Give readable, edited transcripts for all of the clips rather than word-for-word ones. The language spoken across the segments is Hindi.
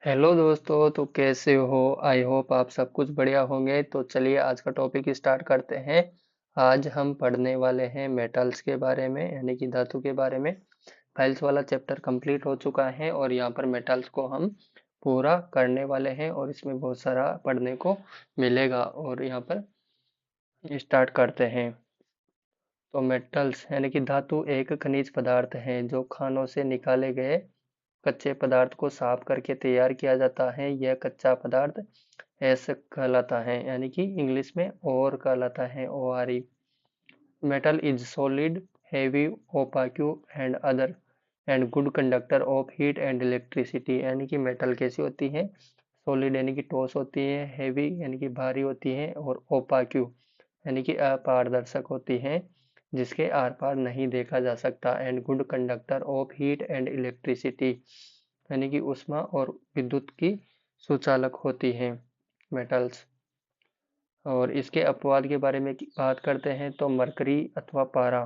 हेलो दोस्तों, तो कैसे हो? आई होप आप सब कुछ बढ़िया होंगे। तो चलिए आज का टॉपिक स्टार्ट करते हैं। आज हम पढ़ने वाले हैं मेटल्स के बारे में, यानी कि धातु के बारे में। फाइल्स वाला चैप्टर कंप्लीट हो चुका है और यहाँ पर मेटल्स को हम पूरा करने वाले हैं और इसमें बहुत सारा पढ़ने को मिलेगा। और यहाँ पर स्टार्ट करते हैं। तो मेटल्स यानी कि धातु एक खनिज पदार्थ है जो खानों से निकाले गए कच्चे पदार्थ को साफ करके तैयार किया जाता है। यह कच्चा पदार्थ एस कहलाता है, यानी कि इंग्लिश में और कहलाता है, ORE। Metal is solid, heavy, opaque and other and good conductor of heat and electricity. यानी कि मेटल कैसी होती है? सॉलिड यानी कि ठोस होती है, हेवी यानी कि भारी होती है, और ओपाक्यू यानी कि अपारदर्शक होती है, जिसके आर पार नहीं देखा जा सकता। And good conductor of heat and electricity यानी कि ऊष्मा और विद्युत की सुचालक होती है मेटल्स। और इसके अपवाद के बारे में बात करते हैं तो मरकरी अथवा पारा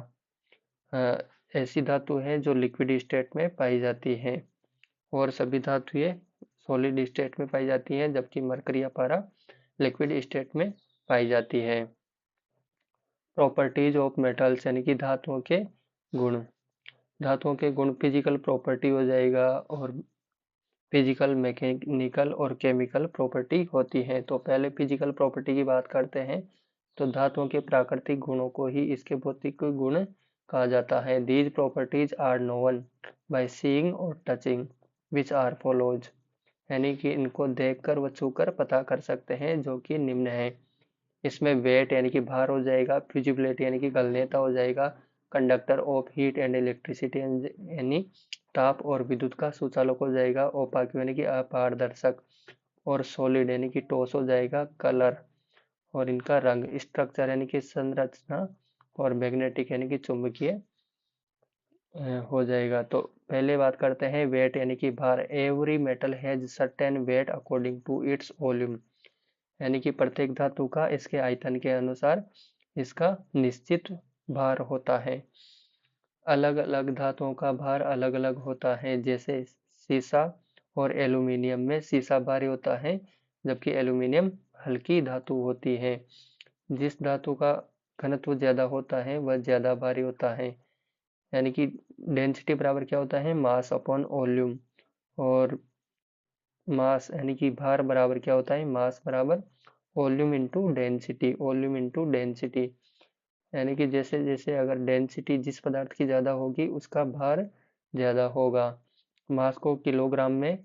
अ, ऐसी धातु है जो लिक्विड स्टेट में पाई जाती है, और सभी धातुएं सॉलिड स्टेट में पाई जाती हैं, जबकि मरकरी या पारा लिक्विड स्टेट में पाई जाती है। प्रॉपर्टीज ऑफ मेटल्स यानी कि धातुओं के गुण। धातुओं के गुण फिजिकल प्रॉपर्टी हो जाएगा, और फिजिकल, मैकेनिकल और केमिकल प्रॉपर्टी होती है। तो पहले फिजिकल प्रॉपर्टी की बात करते हैं। तो धातुओं के प्राकृतिक गुणों को ही इसके भौतिक गुण कहा जाता है। These properties are known by seeing और टचिंग विच आर फॉलोज। यानी कि इनको देखकर व छूकर पता कर सकते हैं, जो कि निम्न है। इसमें वेट यानी कि भार हो जाएगा, फ्यूजिबिलिटी यानी कि गलनेता हो जाएगा, conductor of heat and electricity यानी ताप और विद्युत का सुचालक हो जाएगा, ओपाक यानी कि अपारदर्शक, और सॉलिड यानी कि ठोस हो जाएगा, कलर और इनका रंग, स्ट्रक्चर यानी कि संरचना, और मैग्नेटिक यानी कि चुंबकीय हो जाएगा। तो पहले बात करते हैं वेट यानी कि भार। Every metal has certain weight according to its volume. यानी कि प्रत्येक धातु का इसके आयतन के अनुसार इसका निश्चित भार होता है। अलग अलग धातुओं का भार अलग अलग होता है। जैसे सीसा और एल्यूमिनियम में सीसा भारी होता है, जबकि एल्यूमिनियम हल्की धातु होती है। जिस धातु का घनत्व ज्यादा होता है वह ज्यादा भारी होता है। यानी कि डेंसिटी बराबर क्या होता है? Mass upon volume. और मास यानी कि भार बराबर क्या होता है? मास बराबर volume into density, volume into density. यानी कि जैसे जैसे अगर डेंसिटी जिस पदार्थ की ज़्यादा होगी उसका भार ज़्यादा होगा। मास को किलोग्राम में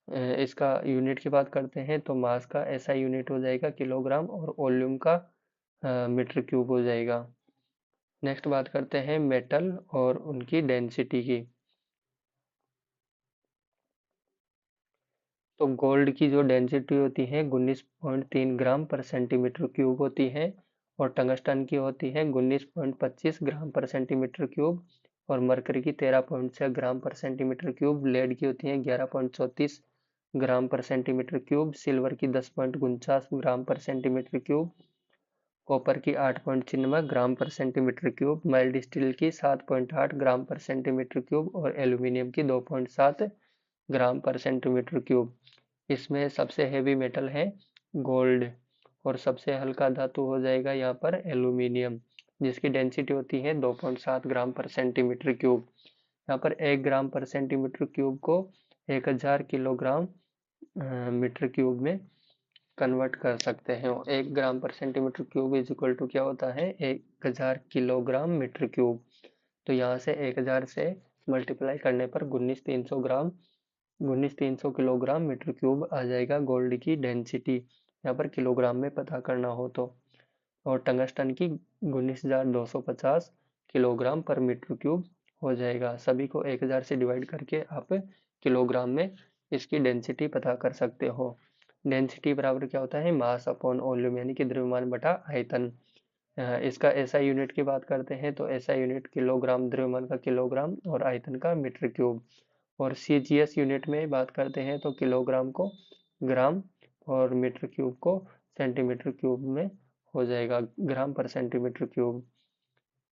इसका यूनिट की बात करते हैं तो मास का ऐसा यूनिट हो जाएगा किलोग्राम, और वॉल्यूम का मीटर क्यूब हो जाएगा। नेक्स्ट बात करते हैं मेटल और उनकी डेंसिटी की। तो गोल्ड की जो डेंसिटी होती है 19.3 ग्राम पर सेंटीमीटर क्यूब होती है, और टंगस्टन की होती है 19.25 ग्राम पर सेंटीमीटर क्यूब, और मरकरी की 13.6 ग्राम पर सेंटीमीटर क्यूब। लेड की होती है 11.34 ग्राम पर सेंटीमीटर क्यूब। सिल्वर की 10.49 ग्राम पर सेंटीमीटर क्यूब। कॉपर की 8.96 ग्राम पर सेंटीमीटर क्यूब। माइल्ड स्टील की 7.8 ग्राम पर सेंटीमीटर क्यूब, और एल्यूमिनियम की 2.7 ग्राम पर सेंटीमीटर क्यूब। इसमें सबसे हेवी मेटल है गोल्ड, और सबसे हल्का धातु हो जाएगा यहाँ पर एल्यूमिनियम, जिसकी डेंसिटी होती है 2.7 ग्राम पर सेंटीमीटर क्यूब। यहाँ पर 1 ग्राम पर सेंटीमीटर क्यूब को 1000 किलोग्राम मीटर क्यूब में कन्वर्ट कर सकते हैं। 1 ग्राम पर centimetre cube is equal to क्या होता है? 1000 किलोग्राम मीटर क्यूब। तो यहाँ से 1000 से मल्टीप्लाई करने पर 19,300 किलोग्राम मीटर क्यूब आ जाएगा गोल्ड की डेंसिटी, यहाँ पर किलोग्राम में पता करना हो तो। और टंगस्टन की 19,250 किलोग्राम पर मीटर क्यूब हो जाएगा। सभी को 1000 से डिवाइड करके आप किलोग्राम में इसकी डेंसिटी पता कर सकते हो। डेंसिटी बराबर क्या होता है? मास अपॉन वॉल्यूम, यानी कि द्रव्यमान बटा आयतन। इसका एसआई यूनिट की बात करते हैं तो एसआई यूनिट किलोग्राम, द्रव्यमान का किलोग्राम और आयतन का मीटर क्यूब। और सीजीएस यूनिट में बात करते हैं तो किलोग्राम को ग्राम और मीटर क्यूब को सेंटीमीटर क्यूब में हो जाएगा, ग्राम पर सेंटीमीटर क्यूब।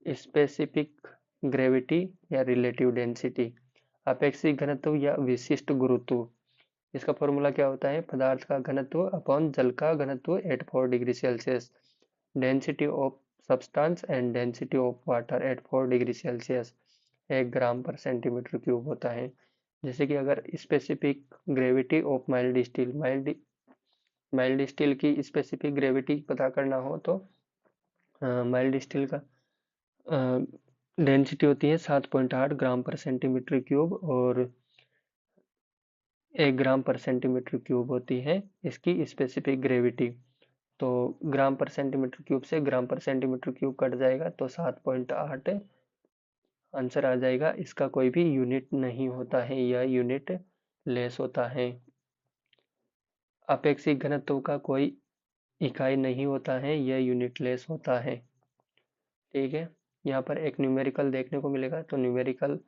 स्पेसिफिक ग्रेविटी या रिलेटिव डेंसिटी, अपेक्षित घनत्व या विशिष्ट गुरुत्व। इसका फॉर्मूला क्या होता है, पदार्थ का घनत्व अपॉन जल का घनत्व at 4 degree Celsius, density of substance and density of water at 4 degree Celsius 1 gram per centimetre cube होता है। जैसे कि अगर specific gravity of mild steel, mild steel की स्पेसिफिक ग्रेविटी पता करना हो तो माइल्ड स्टील का डेंसिटी होती है 7.8 ग्राम/सेंटीमीटर क्यूब और 1 ग्राम/सेंटीमीटर क्यूब होती है इसकी स्पेसिफिक ग्रेविटी। तो ग्राम/सेंटीमीटर क्यूब से ग्राम/सेंटीमीटर क्यूब कट जाएगा तो 7.8 आंसर आ जाएगा। इसका कोई भी यूनिट नहीं होता है, यह यूनिट लेस होता है। अपेक्षित घनत्व का कोई इकाई नहीं होता है, यह यूनिट लेस होता है। ठीक है, यहाँ पर एक न्यूमेरिकल देखने को मिलेगा। तो न्यूमेरिकल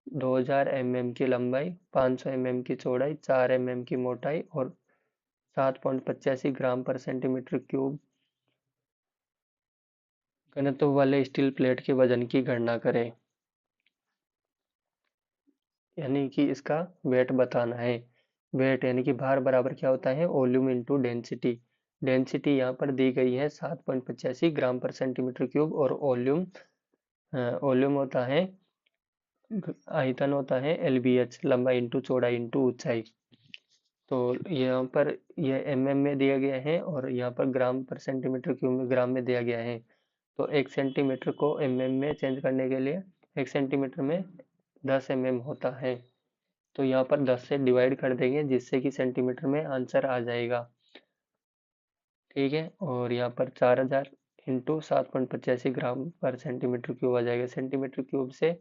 2000 mm की लंबाई, 500 mm की चौड़ाई, 4 mm की मोटाई और 7.85 ग्राम/सेंटीमीटर क्यूब घनत्व वाले स्टील प्लेट के वजन की गणना करें। यानी कि इसका वेट बताना है। वेट यानी कि भार बराबर क्या होता है, वॉल्यूम इंटू डेंसिटी। डेंसिटी यहाँ पर दी गई है 7.85 ग्राम/सेंटीमीटर क्यूब और वॉल्यूम होता है, आयतन होता है LBH, लंबाई इंटू चौड़ाई इंटू ऊंचाई। तो यहाँ पर यह mm में दिया गया है और यहाँ पर ग्राम/सेंटीमीटर क्यूब में ग्राम में दिया गया है। तो 1 सेंटीमीटर को mm में चेंज करने के लिए 1 सेंटीमीटर में 10 mm होता है। तो यहाँ पर 10 से डिवाइड कर देंगे जिससे कि सेंटीमीटर में आंसर आ जाएगा। ठीक है, और यहाँ पर 4000 इंटू 7.85 ग्राम/सेंटीमीटर क्यूब आ जाएगा। सेंटीमीटर क्यूब से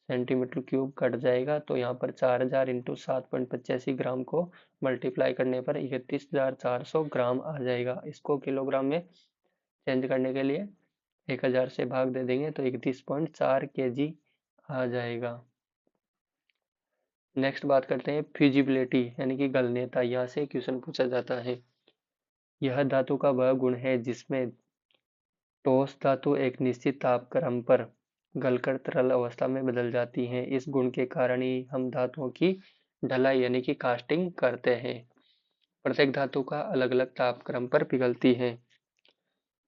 सेंटीमीटर क्यूब कट जाएगा तो यहाँ पर 4000 इंटू 7.85 ग्राम को मल्टीप्लाई करने पर 31,400 ग्राम आ जाएगा। इसको किलोग्राम में चेंज करने के लिए 1000 से भाग दे देंगे तो 31.4 kg आ जाएगा। नेक्स्ट बात करते हैं फिजिबिलिटी यानी कि गलनीयता। यहाँ से क्वेश्चन पूछा जाता है, यह धातु का वह गुण है जिसमें ठोस धातु एक निश्चित तापक्रम पर गलकर तरल अवस्था में बदल जाती है। इस गुण के कारण ही हम धातुओं की ढलाई यानी कि कास्टिंग करते हैं। प्रत्येक धातु का अलग अलग तापक्रम पर पिघलती है।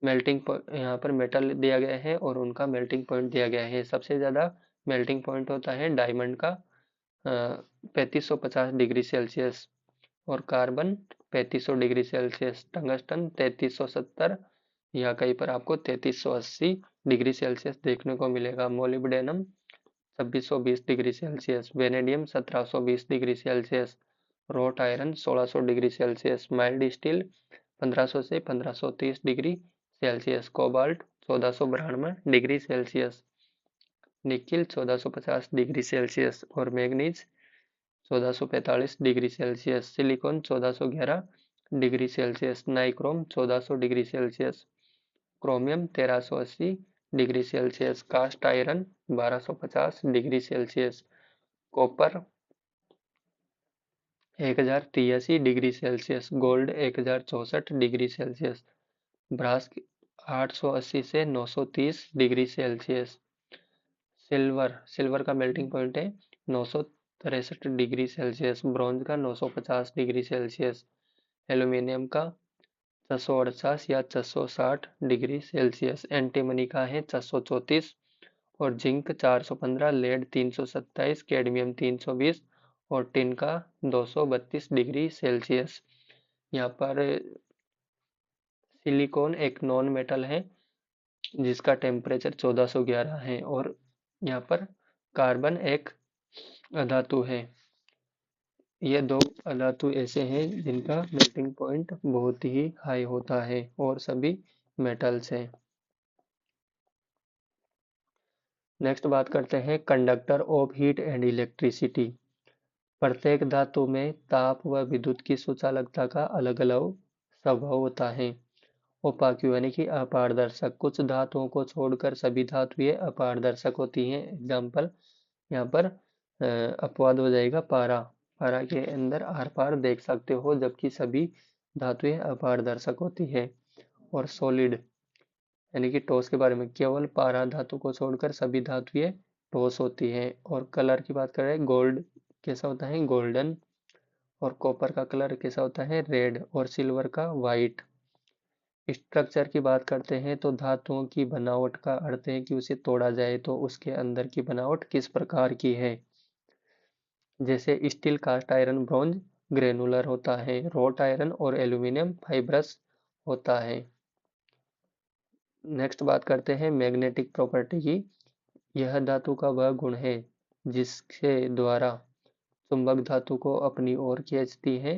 मेल्टिंग यहाँ पर मेटल दिया गया है और उनका मेल्टिंग पॉइंट दिया गया है। सबसे ज़्यादा मेल्टिंग पॉइंट होता है डायमंड का 3550 डिग्री सेल्सियस और कार्बन 3500 डिग्री सेल्सियस, टंगस्टन 3370 या कहीं पर आपको 3380 डिग्री सेल्सियस देखने को मिलेगा। Molybdenum 2620 degree Celsius, vanadium 1720 degree Celsius, wrought iron 1600 degree Celsius, mild steel 1500 से 1530 degree Celsius, cobalt 1492 degree Celsius, nickel 1450 degree Celsius और manganese 1445 degree Celsius, silicon 1411 degree Celsius, nichrome 1400 degree Celsius, chromium 1380 degree Celsius, cast iron 1250 degree Celsius, copper 1083 degree Celsius, gold 1064 degree Celsius, brass 880 से 930 डिग्री सेल्सियस, सिल्वर का मेल्टिंग पॉइंट है 963 डिग्री सेल्सियस, ब्रॉन्ज का 950 डिग्री सेल्सियस, एल्यूमिनियम का 648 या 660 डिग्री सेल्सियस, एंटीमनी का है 634 और जिंक 415, लेड 327, कैडमियम 320 और टिन का 232 डिग्री सेल्सियस। यहाँ पर सिलिकॉन एक नॉन मेटल है जिसका टेम्परेचर 1411 है और यहाँ पर कार्बन एक अधातु है। ये दो अधातु ऐसे हैं जिनका मेल्टिंग पॉइंट बहुत ही हाई होता है और सभी मेटल्स हैं। नेक्स्ट बात करते हैं conductor of heat and electricity. प्रत्येक धातु में ताप व विद्युत की सुचालकता का अलग अलग स्वभाव होता है। ओपाक्यू यानी कि अपारदर्शक, कुछ धातुओं को छोड़कर सभी धातुएं अपारदर्शक होती हैं। एग्जाम्पल यहाँ पर अपवाद हो जाएगा पारा, पारा के अंदर आर पार देख सकते हो जबकि सभी धातुएं अपारदर्शक होती है। और सॉलिड यानी कि ठोस के बारे में, केवल पारा धातु को छोड़कर सभी धातुएं ठोस होती हैं। और कलर की बात करें, गोल्ड कैसा होता है, गोल्डन और कॉपर का कलर कैसा होता है, रेड, और सिल्वर का वाइट। स्ट्रक्चर की बात करते हैं तो धातुओं की बनावट का अर्थ है कि उसे तोड़ा जाए तो उसके अंदर की बनावट किस प्रकार की है। जैसे steel, cast iron, bronze granular होता है, रोट आयरन और एल्यूमिनियम फाइब्रस होता है। नेक्स्ट बात करते हैं मैग्नेटिक प्रॉपर्टी की। यह धातु का वह गुण है जिसके द्वारा चुंबक धातु को अपनी ओर खींचती है,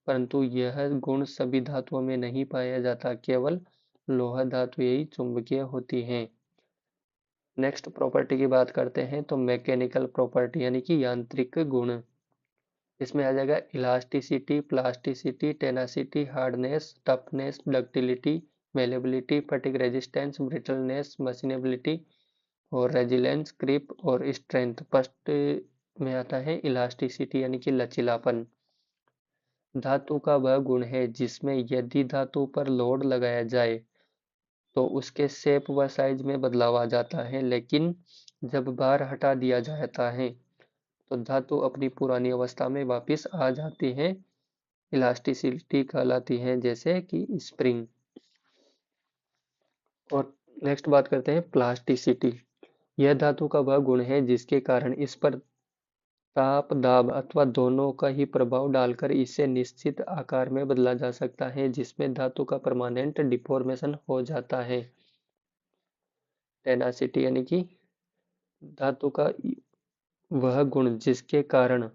परंतु यह गुण सभी धातुओं में नहीं पाया जाता, केवल लोहा धातु ही चुंबकीय होती हैं। नेक्स्ट प्रॉपर्टी की बात करते हैं तो मैकेनिकल प्रॉपर्टी यानी कि यांत्रिक गुण। इसमें आ जाएगा elasticity, plasticity, tenacity, hardness, toughness, ductility, malleability, fatigue resistance, brittleness, machinability और रेजिलेंस, क्रिप और स्ट्रेंथ। फर्स्ट में आता है इलास्टिसिटी यानी कि लचीलापन। धातु का वह गुण है जिसमें यदि धातु पर लोड लगाया जाए तो उसके शेप व साइज में बदलाव आ जाता है, लेकिन जब भार हटा दिया जाता है तो धातु अपनी पुरानी अवस्था में वापस आ जाती है, इलास्टिसिटी कहलाती है, जैसे कि स्प्रिंग। और नेक्स्ट बात करते हैं प्लास्टिसिटी। यह धातु का वह गुण है जिसके कारण इस पर ताप, दाब अथवा दोनों का ही प्रभाव डालकर इसे निश्चित आकार में बदला जा सकता है, जिसमें धातु का परमानेंट डिफॉर्मेशन हो जाता है। टेनासिटी यानी कि धातु का वह गुण जिसके कारण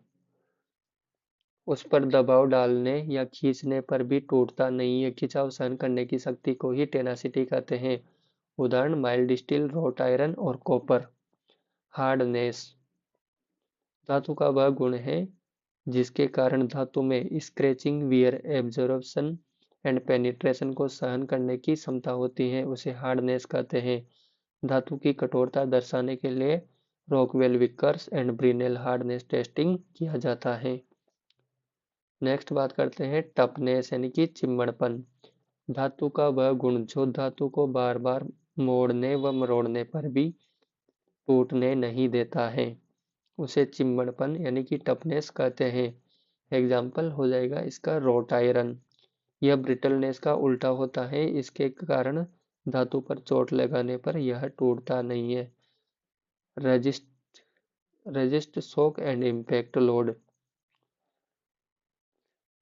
उस पर दबाव डालने या खींचने पर भी टूटता नहीं है, खिंचाव सहन करने की शक्ति को ही टेनासिटी कहते हैं। उदाहरण माइल्ड स्टील, रोट आयरन और कॉपर। हार्डनेस धातु का वह गुण है जिसके कारण धातु में scratching, wear, absorption and penetration को सहन करने की क्षमता होती है, उसे हार्डनेस कहते हैं। धातु की कठोरता दर्शाने के लिए Rockwell, Vickers and Brinell hardness testing किया जाता है। नेक्स्ट बात करते हैं टफनेस यानी कि चिम्मड़पन। धातु का वह गुण जो धातु को बार बार मोड़ने व मरोड़ने पर भी टूटने नहीं देता है, उसे चिम्मड़पन यानी कि टफनेस कहते हैं। एग्जाम्पल हो जाएगा इसका रोट आयरन। यह ब्रिटलनेस का उल्टा होता है, इसके कारण धातु पर चोट लगाने पर यह टूटता नहीं है। Resist shock and impact load.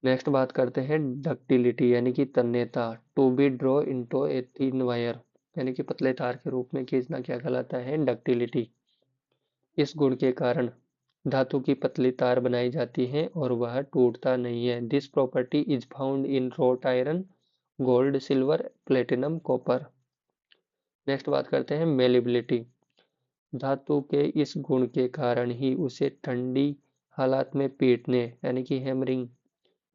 Next बात करते हैं डक्टिलिटी यानी कि तन्यता। To be draw into a thin wire यानी कि पतले तार के रूप में खींचना क्या कहलाता है, डक्टिलिटी। इस गुण के कारण धातु की पतली तार बनाई जाती है और वह टूटता नहीं है। This property is found in road iron, gold, silver, platinum, copper. Next बात करते हैं मेलिबिलिटी। धातु के इस गुण के कारण ही उसे ठंडी हालात में पीटने यानी कि हैमरिंग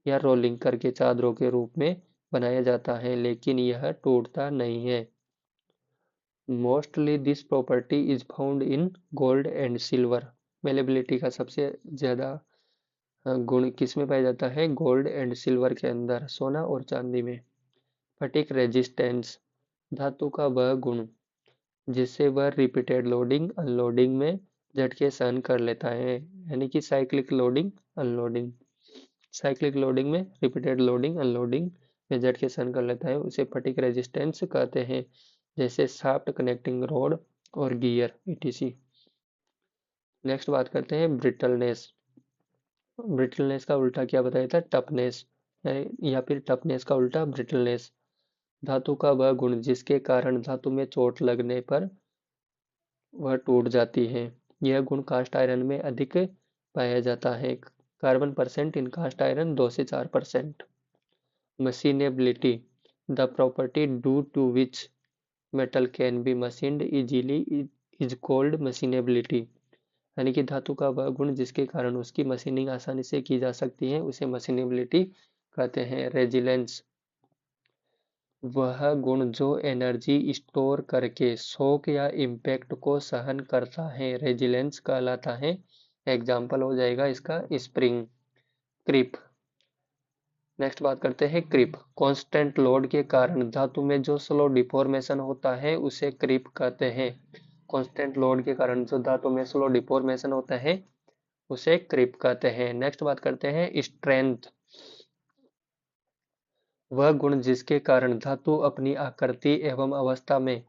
या रोलिंग करके चादरों के रूप में बनाया जाता है, लेकिन यह टूटता नहीं है। Mostly this property is found in gold and silver. Malleability का सबसे ज्यादा गुण किस में पाया जाता है, गोल्ड एंड सिल्वर के अंदर, सोना और चांदी में। फटिग रेजिस्टेंस धातु का वह गुण जिससे वह रिपीटेड लोडिंग अनलोडिंग में झटके सहन कर लेता है, यानी कि cyclic loading unloading. Cyclic loading में रिपीटेड लोडिंग अनलोडिंग में झटके सहन कर लेता है, उसे फटिग रेजिस्टेंस कहते हैं, जैसे शाफ्ट, कनेक्टिंग रोड और गियर ईटीसी। नेक्स्ट बात करते हैं ब्रिटलनेस। ब्रिटलनेस का उल्टा क्या बताया था, टफनेस, या फिर टफनेस का उल्टा ब्रिटलनेस। धातु का वह गुण जिसके कारण धातु में चोट लगने पर वह टूट जाती है। यह गुण कास्ट आयरन में अधिक पाया जाता है। Carbon percent in cast iron 2 से 4%। Machinability the property due to which metal can be machined easily is called machinability. यानी कि धातु का वह गुण जिसके कारण उसकी मशीनिंग आसानी से की जा सकती है, उसे मशीनेबिलिटी कहते हैं। रेजिलेंस वह गुण जो एनर्जी स्टोर करके शॉक या इम्पैक्ट को सहन करता है, रेजिलेंस कहलाता है। एग्जाम्पल हो जाएगा इसका स्प्रिंग, क्रिप। नेक्स्ट बात करते हैं क्रिप। कांस्टेंट लोड के कारण धातु में जो स्लो डिफॉर्मेशन होता है उसे क्रिप कहते हैं। कांस्टेंट लोड के कारण जो धातु में स्लो डिफॉर्मेशन होता है उसे क्रिप कहते हैं। नेक्स्ट बात करते हैं स्ट्रेंथ। वह गुण जिसके कारण धातु अपनी आकृति एवं अवस्था में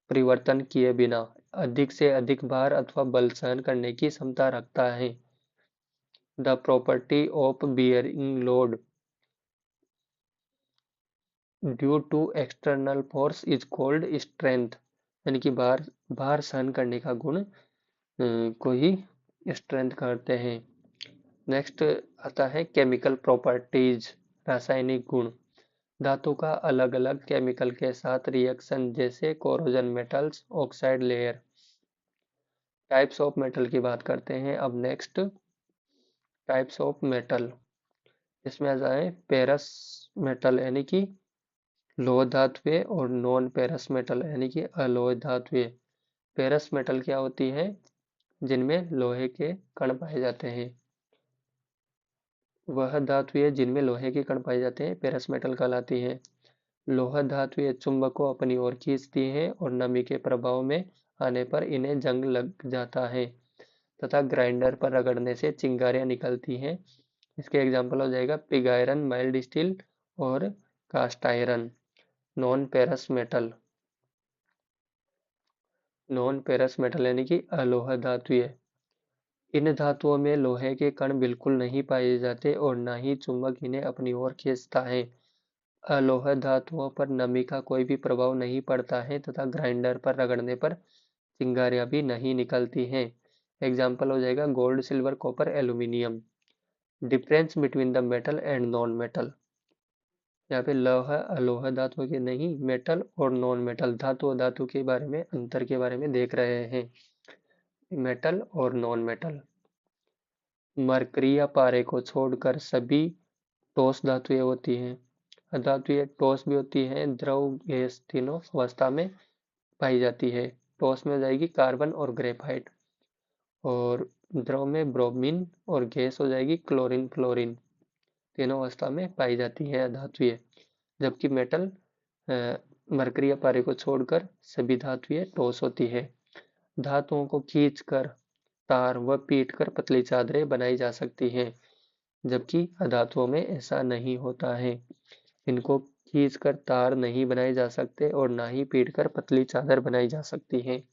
परिवर्तन किए बिना अधिक से अधिक भार अथवा बल सहन करने की क्षमता रखता है। The property of bearing load due to external force is called strength. यानी कि भार भार सहन करने का गुण को ही स्ट्रेंथ कहते हैं। नेक्स्ट आता है केमिकल प्रॉपर्टीज, रासायनिक गुण। धातु का अलग अलग केमिकल के साथ रिएक्शन जैसे corrosion, metals, oxide layer. Types of metal की बात करते हैं अब। नेक्स्ट टाइप्स ऑफ मेटल, इसमें आ जाए पेरस मेटल यानी कि लोह धातुएं और नॉन पेरस मेटल यानी कि अलोह धातुएं। पेरस मेटल क्या होती है? जिनमें लोहे के कण पाए जाते हैं। वह धातुएं जिनमें लोहे के कण पाए जाते हैं पेरस मेटल कहलाती हैं। लोह धातुएं चुंबक को अपनी ओर खींचती हैं और नमी के प्रभाव में आने पर इन्हें जंग लग जाता है तथा ग्राइंडर पर रगड़ने से चिंगारियां निकलती हैं। इसके एग्जाम्पल हो जाएगा पिग आयरन, माइल्ड स्टील और cast iron. Non पेरस metal, non पेरस metal यानी कि अलोह धातुएं। इन धातुओं में लोहे के कण बिल्कुल नहीं पाए जाते और न ही चुंबक इन्हें अपनी ओर खींचता है। अलोह धातुओं पर नमी का कोई भी प्रभाव नहीं पड़ता है तथा ग्राइंडर पर रगड़ने पर चिंगारियां भी नहीं निकलती हैं। एग्जाम्पल हो जाएगा gold, silver, copper, aluminium. Difference between the metal and non metal, यहाँ पे लोह अलोह धातुओं के नहीं, मेटल और नॉन मेटल धातु और धातु के बारे में अंतर के बारे में देख रहे हैं। मेटल और नॉन मेटल। मरकरी या पारे को छोड़कर सभी ठोस धातुएं होती हैं। अधातुएं ठोस भी होती हैं, द्रव, गैस तीनों अवस्था में पाई जाती है। ठोस में हो जाएगी कार्बन और ग्रेफाइट, और द्रव में ब्रोमीन, और गैस हो जाएगी क्लोरीन, फ्लोरीन। तीनों अवस्था में पाई जाती है धातुएं। जबकि मेटल मरकरी या पारे को छोड़कर सभी धातुएं ठोस होती है। धातुओं को खींचकर तार व पीटकर पतली चादरें बनाई जा सकती हैं, जबकि अधातुओं में ऐसा नहीं होता है। इनको खींचकर तार नहीं बनाए जा सकते और ना ही पीटकर पतली चादर बनाई जा सकती है।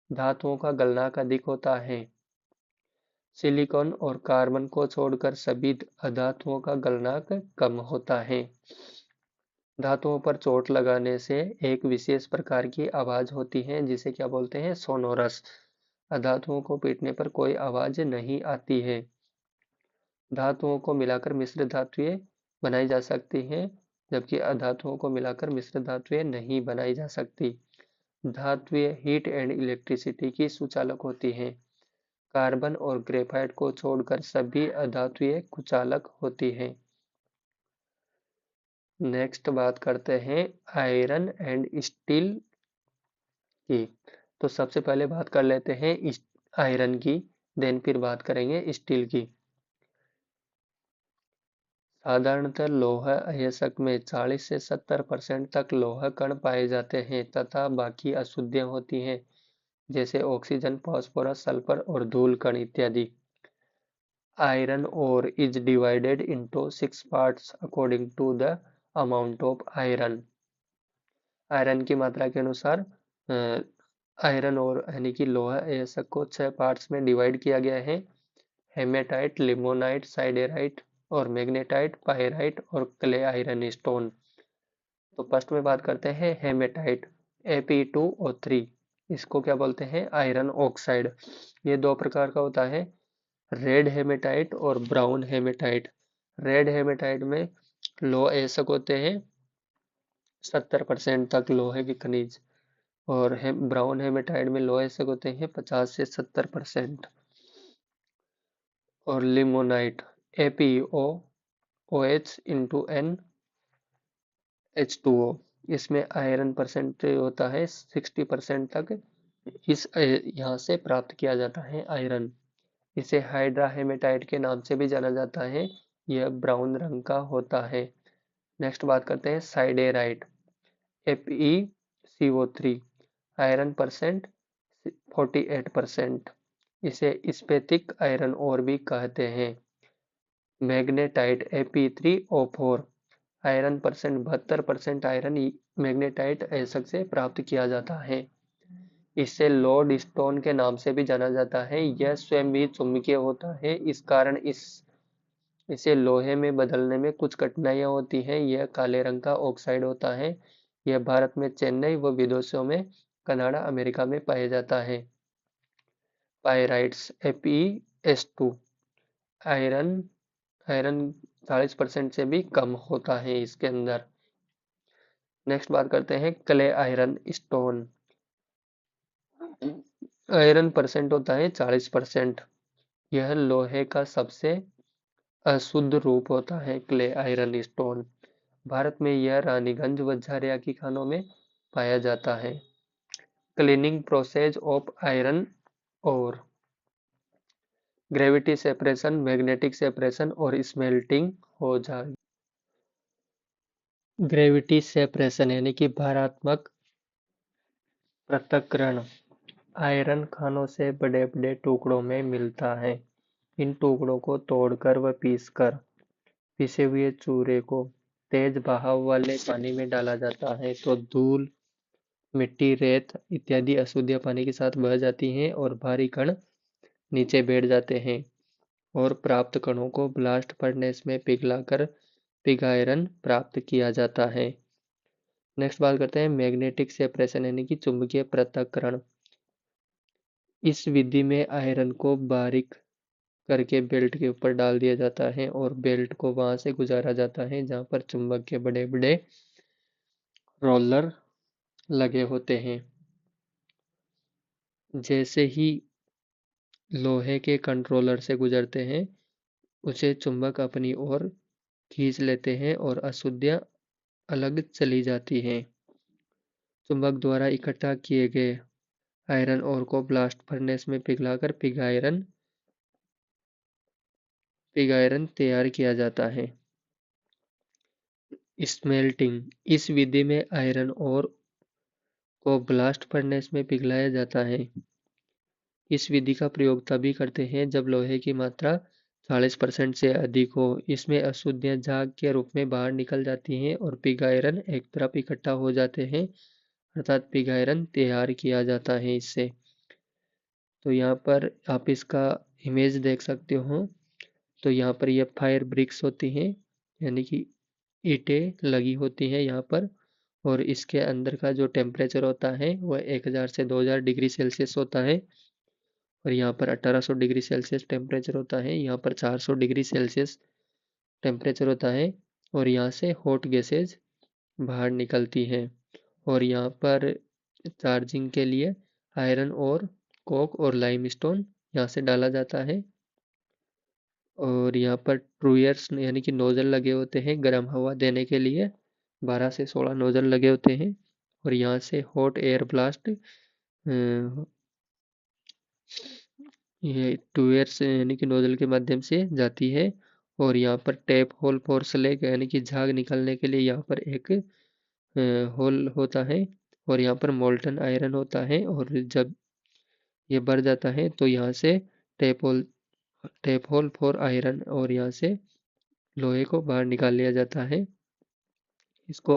धातुओं का गलनांक अधिक होता है। सिलिकॉन और कार्बन को छोड़कर सभी अधातुओं का गलनांक कम होता है। धातुओं पर चोट लगाने से एक विशेष प्रकार की आवाज होती है जिसे क्या बोलते हैं? सोनोरस। अधातुओं को पीटने पर कोई आवाज नहीं आती है। धातुओं को मिलाकर मिश्र धातुएं बनाई जा सकती हैं, जबकि अधातुओं को मिलाकर मिश्र धातुएं नहीं बनाई जा सकती। धातुएं हीट एंड इलेक्ट्रिसिटी की सुचालक होती हैं। कार्बन और ग्रेफाइट को छोड़कर सभी अधातुएं कुचालक होती हैं। नेक्स्ट बात करते हैं आयरन एंड स्टील की। तो सबसे पहले बात कर लेते हैं आयरन की, देन फिर बात करेंगे स्टील की। साधारणतः लोह अयस्क में 40 से 70% तक लोह कण पाए जाते हैं तथा बाकी अशुद्धियां होती हैं, जैसे ऑक्सीजन, फास्फोरस, सल्फर और धूल कण इत्यादि। Iron ore is divided into 6 parts according to the amount of iron. Iron की मात्रा के अनुसार आयरन और यानी कि लोहा अयस्क को 6 पार्ट्स में डिवाइड किया गया है। हेमेटाइट, लिमोनाइट, साइडेराइट और मैग्नेटाइट, पायराइट और क्ले आयरन स्टोन। तो फर्स्ट में बात करते हैं हेमेटाइट, Fe2O3। इसको क्या बोलते हैं? Iron oxide. ये दो प्रकार का होता है, रेड हेमेटाइट और ब्राउन हेमेटाइट। रेड हेमेटाइट में लोह अयस्क होते हैं 70% तक लोहे के खनिज, और ब्राउन हेमेटाइट में लोह अयस्क होते हैं 50 से 70%। और लिमोनाइट ApOH इंटू NH2O, इसमें आयरन परसेंट होता है 60% तक। इस यहाँ से प्राप्त किया जाता है आयरन। इसे हाइड्रा हेमेटाइट के नाम से भी जाना जाता है। यह ब्राउन रंग का होता है। नेक्स्ट बात करते हैं साइडेराइट, FeCO3, आयरन परसेंट 48%। इसे स्फटिक आयरन ओर भी कहते हैं। Magnetite Fe3O4 iron percent 72% iron magnetite ऐसक से प्राप्त किया जाता है। इसे लोड स्टोन के नाम से भी जाना जाता है। यह स्वयं भी चुंबकीय होता है, इस कारण इसे लोहे में बदलने में कुछ कठिनाइयां होती हैं। यह काले रंग का ऑक्साइड होता है। यह भारत में चेन्नई व विदेशों में कनाडा, अमेरिका में पाया जाता है। पायराइट्स FeS2 आयरन आयरन 40% से भी कम होता है इसके अंदर। नेक्स्ट बात करते हैं clay iron stone. Iron percent होता है 40%। यह लोहे का सबसे अशुद्ध रूप होता है क्ले आयरन स्टोन। भारत में यह रानीगंज व झरिया की खानों में पाया जाता है। क्लीनिंग प्रोसेस ऑफ आयरन और ग्रेविटी सेपरेशन, मैग्नेटिक सेपरेशन और स्मेल्टिंग हो जाए। ग्रेविटी सेपरेशन यानी कि भारात्मक पृथक्करण। आयरन खानों से बड़े बड़े टुकड़ों में मिलता है। इन टुकड़ों को तोड़कर व पीसकर पिसे हुए चूरे को तेज बहाव वाले पानी में डाला जाता है तो धूल, मिट्टी, रेत इत्यादि अशुद्धियां पानी के साथ बह जाती हैं और भारी कण नीचे बैठ जाते हैं और प्राप्त कणों को ब्लास्ट फर्नेस में पिघलाकर पिग आयरन प्राप्त किया जाता है। नेक्स्ट बात करते हैं मैग्नेटिक सेपरेशन यानी कि चुंबकीय पृथक्करण। इस विधि में आयरन को बारीक करके बेल्ट के ऊपर डाल दिया जाता है और बेल्ट को वहां से गुजारा जाता है जहां पर चुंबक के बड़े बड़े रोलर लगे होते हैं। जैसे ही लोहे के कंट्रोलर से गुजरते हैं उसे चुंबक अपनी ओर खींच लेते हैं और अशुद्धियां अलग चली जाती हैं। चुंबक द्वारा इकट्ठा किए गए आयरन ओर को ब्लास्ट फर्नेस में पिघलाकर पिग आयरन तैयार किया जाता है। स्मेल्टिंग। इस विधि में आयरन ओर को ब्लास्ट फर्नेस में पिघलाया जाता है। इस विधि का प्रयोग तभी करते हैं जब लोहे की मात्रा 40% से अधिक हो। इसमें अशुद्धियां झाग के रूप में बाहर निकल जाती हैं और पिग आयरन एक तरफ इकट्ठा हो जाते हैं, अर्थात पिग आयरन तैयार किया जाता है इससे। तो यहाँ पर आप इसका इमेज देख सकते हो। तो यहाँ पर ये फायर ब्रिक्स होती हैं यानी कि ईंटें लगी होती हैं यहाँ पर, और इसके अंदर का जो टेम्परेचर होता है वह 1000 से 2000 डिग्री सेल्सियस होता है और यहाँ पर 1800 डिग्री सेल्सियस टेम्परेचर होता है। यहाँ पर 400 डिग्री सेल्सियस टेम्परेचर होता है और यहाँ से हॉट गैसेज बाहर निकलती हैं और यहाँ पर चार्जिंग के लिए आयरन और कोक और लाइमस्टोन यहाँ से डाला जाता है और यहाँ पर ट्रूयर्स यानी कि नोजल लगे होते हैं गर्म हवा देने के लिए। 12 से 16 नोजल लगे होते हैं और यहाँ से हॉट एयर ब्लास्ट ये ट्रूयर्स यानी कि नोजल के माध्यम से जाती है और यहाँ पर टैप होल फॉर स्लैग यानी कि झाग निकलने के लिए यहाँ पर एक होल होता है और यहाँ पर मोल्टन आयरन होता है और जब ये भर जाता है तो यहाँ से टैप होल फॉर आयरन और यहाँ से लोहे को बाहर निकाल लिया जाता है। इसको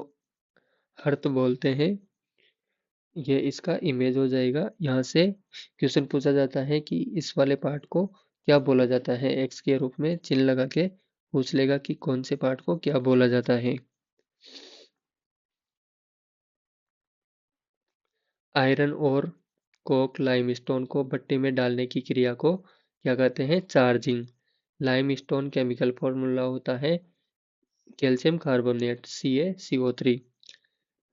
अर्थ बोलते हैं। ये इसका इमेज हो जाएगा। यहाँ से क्वेश्चन पूछा जाता है कि इस वाले पार्ट को क्या बोला जाता है, एक्स के रूप में चिन्ह लगा के पूछ लेगा कि कौन से पार्ट को क्या बोला जाता है। आयरन और कोक लाइमस्टोन को भट्टी में डालने की क्रिया को क्या कहते हैं, चार्जिंग। लाइमस्टोन केमिकल फॉर्मूला होता है calcium carbonate CaCO3।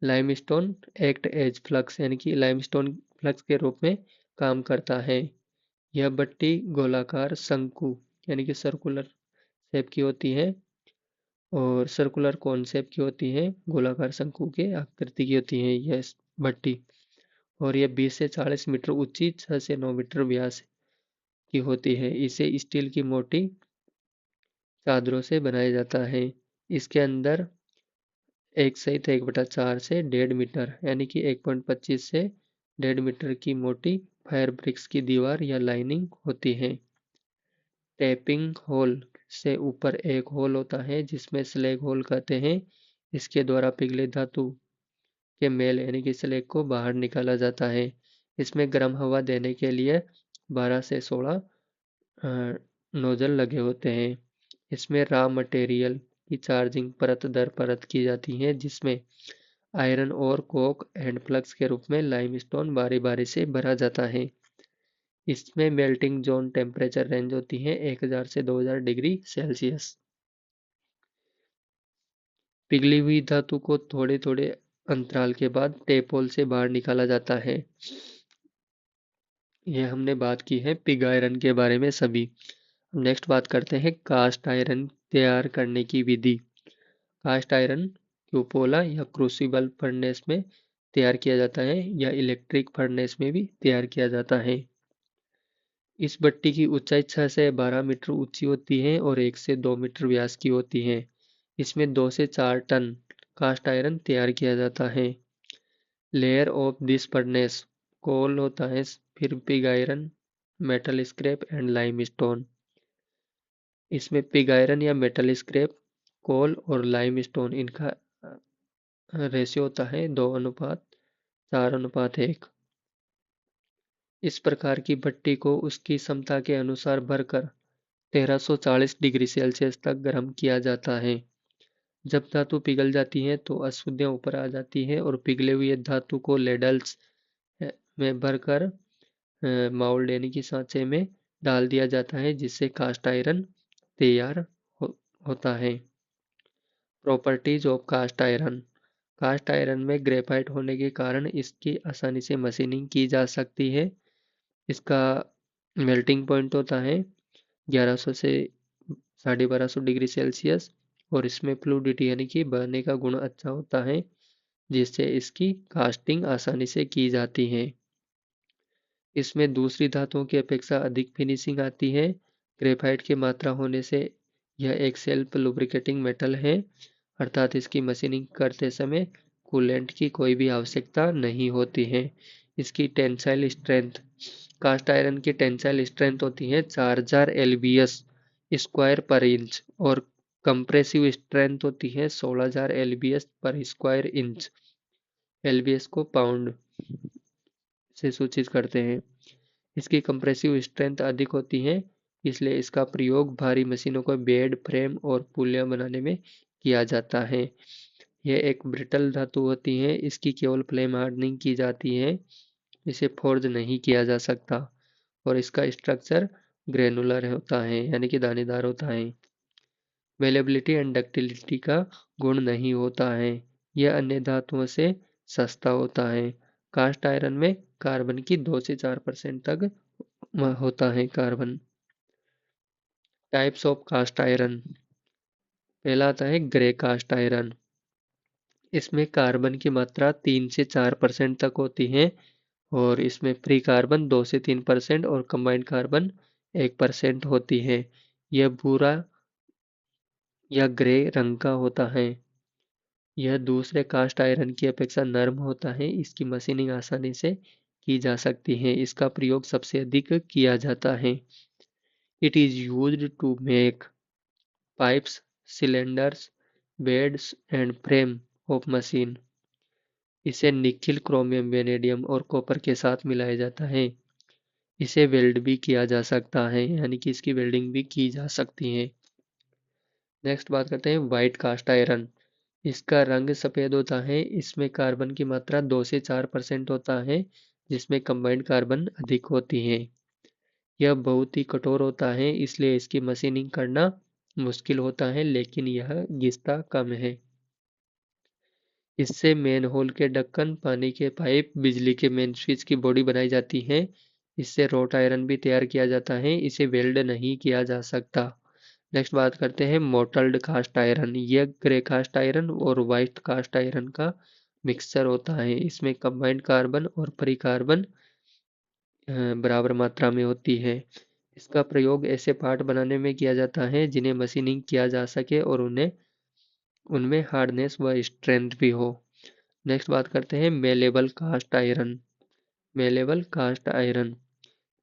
Limestone act as flux यानी कि लाइमस्टोन फ्लक्स के रूप में काम करता है। यह भट्टी गोलाकार शंकु यानी कि सर्कुलर शेप की होती है और सर्कुलर कॉन शेप की होती है, गोलाकार शंकु के आकृति की होती है यह भट्टी और यह 20 से 40 मीटर ऊंची, 6 से 9 मीटर व्यास की होती है। इसे स्टील की मोटी चादरों से बनाया जाता है। इसके अंदर 1/4 से 1.5 मीटर यानी कि 1.25 से 1.5 मीटर की मोटी फायर ब्रिक्स की दीवार या लाइनिंग होती है। टैपिंग होल से ऊपर एक होल होता है जिसमें स्लैग होल कहते हैं। इसके द्वारा पिघले धातु के मेल यानी कि स्लैग को बाहर निकाला जाता है। इसमें गर्म हवा देने के लिए 12 से 16 नोजल लगे होते हैं। इसमें रॉ मटेरियल की चार्जिंग परत दर परत की जाती है जिसमें आयरन और कोक एंड प्लग्स के रूप में लाइमस्टोन बारी बारी से भरा जाता है। इसमें मेल्टिंग जोन टेम्परेचर रेंज होती है 1000 से 2000 डिग्री सेल्सियस। पिघली हुई धातु को थोड़े थोड़े अंतराल के बाद टेप होल से बाहर निकाला जाता है। यह हमने बात की है पिग आयरन के बारे में सभी। नेक्स्ट बात करते हैं कास्ट आयरन तैयार करने की विधि। कास्ट आयरन क्यूपोला या क्रूसिबल फर्नेस में तैयार किया जाता है या इलेक्ट्रिक फर्नेस में भी तैयार किया जाता है। इस भट्टी की ऊंचाई 6 से 12 मीटर ऊंची होती है और 1 से 2 मीटर व्यास की होती है। इसमें 2 से 4 टन कास्ट आयरन तैयार किया जाता है। लेयर ऑफ दिस फर्नेस कोल होता है, फिर pig iron, metal scrap and limestone. इसमें पिग आयरन या मेटल स्क्रैप, कोल और लाइमस्टोन इनका रेशियो होता है 2:4:1। इस प्रकार की भट्टी को उसकी क्षमता के अनुसार भरकर 1340 डिग्री सेल्सियस तक गर्म किया जाता है। जब धातु पिघल जाती है तो अशुद्धियां ऊपर आ जाती है और पिघले हुए धातु को लेडल्स में भरकर माउल्ड यानी कि सांचे में डाल दिया जाता है जिससे कास्ट आयरन तैयार होता है। Properties of cast iron. Cast iron में ग्रेफाइट होने के कारण इसकी आसानी से मशीनिंग की जा सकती है। इसका मेल्टिंग पॉइंट होता है 1100 से 1250 डिग्री सेल्सियस और इसमें फ्लूडिटी यानी कि बहने का गुण अच्छा होता है जिससे इसकी कास्टिंग आसानी से की जाती है। इसमें दूसरी धातुओं की अपेक्षा अधिक फिनिशिंग आती है। ग्रेफाइट की मात्रा होने से यह एक सेल्फ लुब्रिकेटिंग मेटल है, अर्थात इसकी मशीनिंग करते समय कूलेंट की कोई भी आवश्यकता नहीं होती है। इसकी टेंसाइल स्ट्रेंथ। कास्ट आयरन की टेंसाइल स्ट्रेंथ होती है 4000 एलबीएस स्क्वायर पर इंच और कंप्रेसिव स्ट्रेंथ होती है 16000 एलबीएस पर स्क्वायर इंच। एलबीएस को पाउंड से सूचित करते हैं। इसकी कंप्रेसिव स्ट्रेंथ अधिक होती है, इसलिए इसका प्रयोग भारी मशीनों को बेड, फ्रेम और पुलियां बनाने में किया जाता है। यह एक ब्रिटल धातु होती है, इसकी केवल फ्लेम हार्डनिंग की जाती है, इसे फोर्ज नहीं किया जा सकता और इसका स्ट्रक्चर ग्रेनुलर होता है यानी कि दानेदार होता है। वेलेबिलिटी एंड डक्टिलिटी का गुण नहीं होता है, यह अन्य धातुओं से सस्ता होता है। कास्ट आयरन में कार्बन की 2 से 4% तक होता है carbon. Types of cast iron. पहला आता है ग्रे कास्ट आयरन। इसमें कार्बन की मात्रा 3 से 4% तक होती है और इसमें फ्री कार्बन 2 से 3% और कंबाइंड कार्बन 1% होती है। यह भूरा या ग्रे रंग का होता है। यह दूसरे कास्ट आयरन की अपेक्षा नर्म होता है, इसकी मशीनिंग आसानी से की जा सकती है, इसका प्रयोग सबसे अधिक किया जाता है। It is used to make pipes, cylinders, beds and frame of machine. इसे निकिल, क्रोमियम, वेनेडियम और कॉपर के साथ मिलाया जाता है। इसे वेल्ड भी किया जा सकता है यानी कि इसकी वेल्डिंग भी की जा सकती है। नेक्स्ट बात करते हैं व्हाइट कास्ट आयरन। इसका रंग सफ़ेद होता है, इसमें कार्बन की मात्रा 2 से 4% होता है जिसमें कंबाइंड कार्बन अधिक होती है। यह बहुत ही कठोर होता है इसलिए इसकी मशीनिंग करना मुश्किल होता है लेकिन यह घिसता कम है। इससे मेन होल के ढक्कन, पानी के पाइप, बिजली के मेन स्विच की बॉडी बनाई जाती है। इससे रोट आयरन भी तैयार किया जाता है, इसे वेल्ड नहीं किया जा सकता। नेक्स्ट बात करते हैं मोटल्ड कास्ट आयरन। यह ग्रे कास्ट आयरन और व्हाइट कास्ट आयरन का मिक्सचर होता है। इसमें कंबाइंड कार्बन और फ्री कार्बन बराबर मात्रा में होती है। इसका प्रयोग ऐसे पार्ट बनाने में किया जाता है जिन्हें मशीनिंग किया जा सके और उनमें हार्डनेस व स्ट्रेंथ भी हो। नेक्स्ट बात करते हैं malleable cast iron. Malleable cast iron,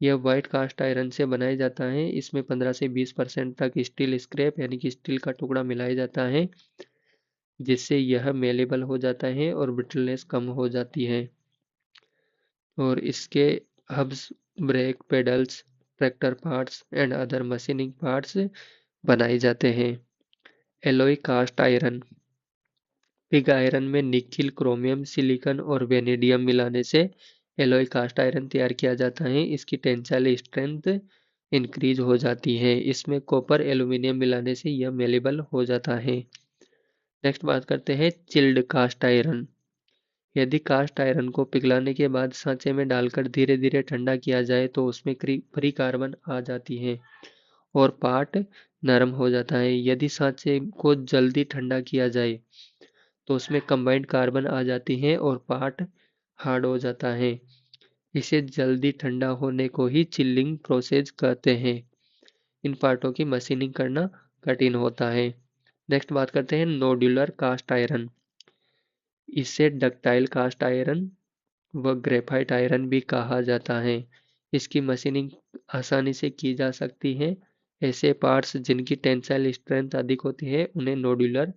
यह व्हाइट कास्ट आयरन से बनाया जाता है। इसमें 15 से 20% तक स्टील स्क्रैप यानी कि स्टील का टुकड़ा मिलाया जाता है, जिससे यह मेलेबल हो जाता है और ब्रिटलनेस कम हो जाती है। और इसके hubs, brake pedals, tractor parts and other machining parts बनाए जाते हैं। Alloy cast iron, pig iron में निकिल, क्रोमियम, सिलिकॉन और वेनेडियम मिलाने से एलॉय कास्ट आयरन तैयार किया जाता है। इसकी टेंसाइल स्ट्रेंथ इंक्रीज हो जाती है। इसमें कॉपर, एल्यूमिनियम मिलाने से यह मेलेबल हो जाता है। नेक्स्ट बात करते हैं चिल्ड कास्ट आयरन। यदि कास्ट आयरन को पिघलाने के बाद सांचे में डालकर धीरे धीरे ठंडा किया जाए तो उसमें फ्री कार्बन आ जाती है और पार्ट नरम हो जाता है। यदि सांचे को जल्दी ठंडा किया जाए तो उसमें कंबाइंड कार्बन आ जाती है और पार्ट हार्ड हो जाता है। इसे जल्दी ठंडा होने को ही चिल्लिंग प्रोसेस कहते हैं। इन पार्टों की मशीनिंग करना कठिन होता है। नेक्स्ट बात करते हैं नोड्यूलर कास्ट आयरन। इसे डक्टाइल कास्ट आयरन व ग्रेफाइट आयरन भी कहा जाता है। इसकी मशीनिंग आसानी से की जा सकती है। ऐसे पार्ट्स जिनकी टेंसाइल स्ट्रेंथ अधिक होती है उन्हें नोड्यूलर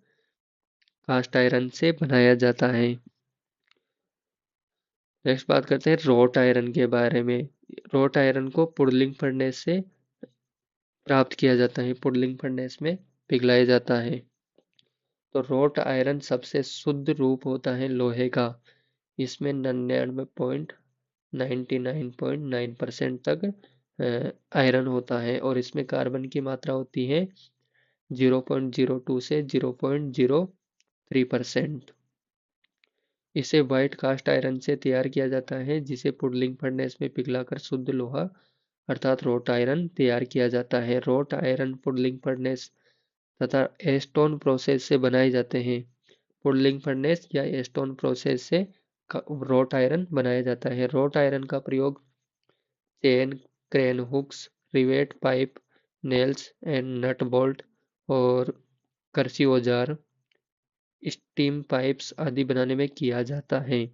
कास्ट आयरन से बनाया जाता है। नेक्स्ट बात करते हैं रोट आयरन के बारे में। रोट आयरन को पुडलिंग फर्नेस से प्राप्त किया जाता है। पुडलिंग फर्नेस में पिघलाया जाता है। तो रोट आयरन सबसे शुद्ध रूप होता है लोहे का। इसमें 99.99% तक आयरन होता है और इसमें कार्बन की मात्रा होती है 0.02 से 0.03%। इसे व्हाइट कास्ट आयरन से तैयार किया जाता है, जिसे पुडलिंग फर्नेस में पिघलाकर शुद्ध लोहा अर्थात रोट आयरन तैयार किया जाता है। रोट आयरन पुडलिंग फर्नेस तथा एस्टोन प्रोसेस से बनाए जाते हैं। पुडलिंग फर्नेस या एस्टोन प्रोसेस से रोट आयरन बनाया जाता है। रोट आयरन का प्रयोग chain, crane hooks, rivet, pipe, nails and nut bolt और कृषि औजार, स्टीम पाइप्स आदि बनाने में किया जाता है।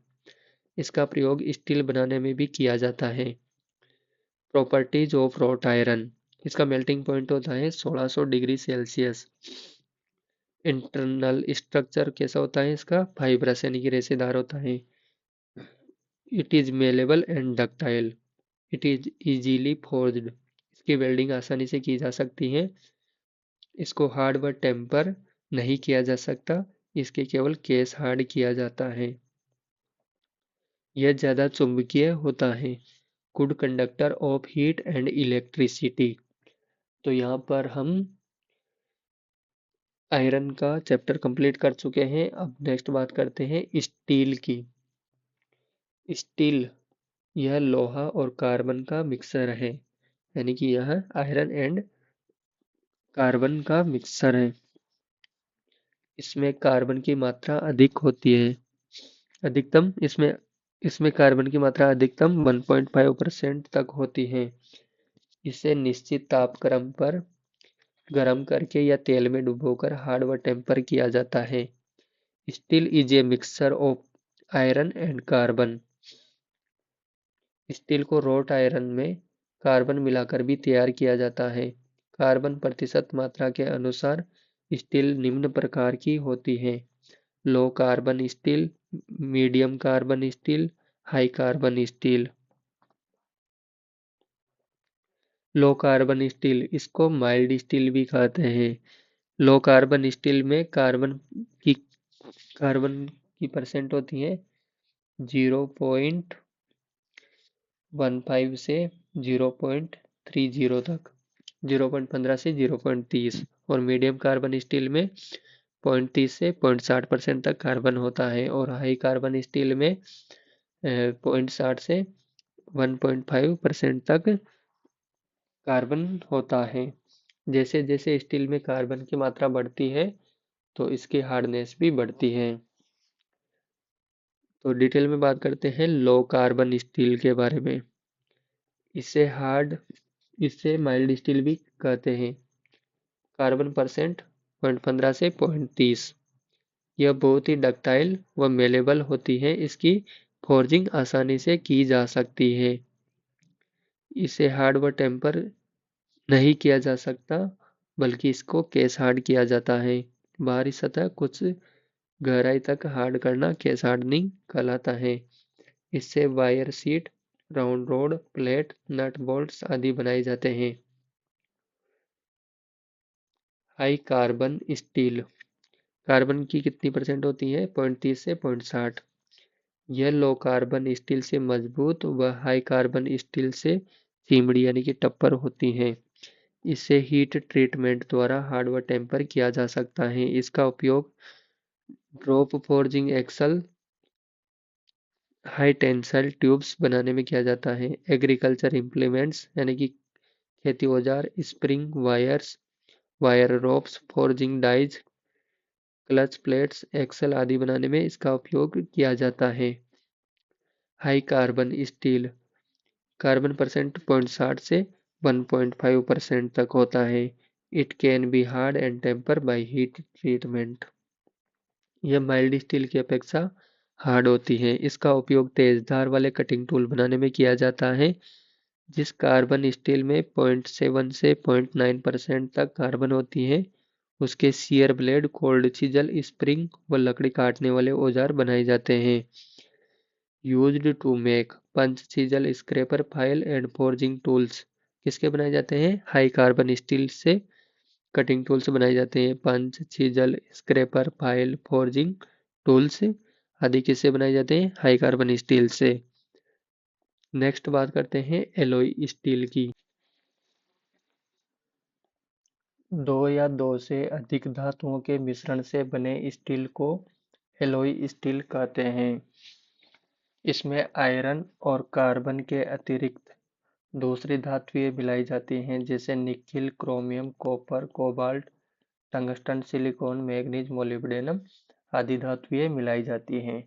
इसका प्रयोग स्टील बनाने में भी किया जाता है। प्रॉपर्टीज ऑफ रोट आयरन, इसका मेल्टिंग पॉइंट होता है 1600 डिग्री सेल्सियस। इंटरनल स्ट्रक्चर कैसा होता है इसका, फाइब्रस यानी कि रेशेदार होता है। It is malleable and ductile, it is easily forged, इसकी वेल्डिंग आसानी से की जा सकती है। इसको हार्ड व टेम्पर नहीं किया जा सकता, इसके केवल केस हार्ड किया जाता है। यह ज्यादा चुंबकीय होता है। Good conductor of heat and electricity. तो यहाँ पर हम आयरन का चैप्टर कंप्लीट कर चुके हैं। अब नेक्स्ट बात करते हैं स्टील की। स्टील यह लोहा और कार्बन का मिक्सर है, यानी कि यह आयरन एंड कार्बन का मिक्सर है। इसमें कार्बन की मात्रा अधिक होती है। अधिकतम इसमें कार्बन की मात्रा अधिकतम 1.5% तक होती है। इसे निश्चित तापक्रम पर गर्म करके या तेल में डुबोकर हार्ड व टेम्पर किया जाता है। Steel is a mixture of iron and carbon. Steel को रोट आयरन में कार्बन मिलाकर भी तैयार किया जाता है। कार्बन प्रतिशत मात्रा के अनुसार स्टील निम्न प्रकार की होती है: low carbon steel, medium carbon steel, high carbon steel. Low carbon steel, इसको माइल्ड स्टील भी कहते हैं। लो कार्बन स्टील में की कार्बन की परसेंट होती है 0.15 से 0.30 तक, 0.15 से 0.30। और मीडियम कार्बन स्टील में 0.30 से 0.60% तक कार्बन होता है और हाई कार्बन स्टील में 0.60 से 1.5% तक कार्बन होता है। जैसे जैसे स्टील में कार्बन की मात्रा बढ़ती है तो इसकी हार्डनेस भी बढ़ती है। तो डिटेल में बात करते हैं लो कार्बन स्टील के बारे में। इसे माइल्ड स्टील भी कहते हैं। कार्बन परसेंट 0.15 से 0.30। यह बहुत ही डक्टाइल व मेलेबल होती है। इसकी फोर्जिंग आसानी से की जा सकती है। इसे हार्ड व टेम्पर नहीं किया जा सकता, बल्कि इसको केस हार्ड किया जाता है। बाहरी सतह कुछ गहराई तक हार्ड करना केस हार्डनिंग कहलाता है। इससे wire sheet, round rod, plate, nut bolts आदि बनाए जाते हैं। High carbon steel. कार्बन की कितनी परसेंट होती है? 0.30 से 0.60। यह लो कार्बन स्टील से मजबूत व हाई कार्बन स्टील से चीमड़ी यानी कि टप्पर होती है। इसे हीट ट्रीटमेंट द्वारा हार्ड व टेम्पर किया जा सकता है। इसका उपयोग drop forging axle, high tensile tubes बनाने में किया जाता है। एग्रीकल्चर इम्प्लीमेंट्स यानी कि खेती औजार, spring wires, wire ropes, forging dies, clutch plates, axle आदि बनाने में इसका उपयोग किया जाता है। High carbon steel. Carbon percent 0.60 से 1.5% तक होता है। It can be hard and temper by heat treatment. यह माइल्ड स्टील की अपेक्षा हार्ड होती है। इसका उपयोग तेज धार वाले कटिंग टूल बनाने में किया जाता है। जिस कार्बन स्टील में 0.7 से 0.9% तक कार्बन होती है, उसके shear blade, cold chisel, spring व लकड़ी काटने वाले औजार बनाए जाते हैं। Used to make punch, chisel, scraper, file and forging tools किसके बनाए जाते हैं? हाई कार्बन स्टील से कटिंग टूल्स बनाए जाते हैं। Punch, chisel, scraper, file, forging tools आदि किससे बनाए जाते हैं? हाई कार्बन स्टील से। नेक्स्ट बात करते हैं एलॉय स्टील की। दो या दो से अधिक धातुओं के मिश्रण से बने स्टील को एलॉय स्टील कहते हैं। इसमें आयरन और कार्बन के अतिरिक्त दूसरी धातुएं मिलाई जाती हैं, जैसे nickel, chromium, copper, cobalt, tungsten, silicon, manganese, molybdenum आदि धातुएं मिलाई जाती हैं।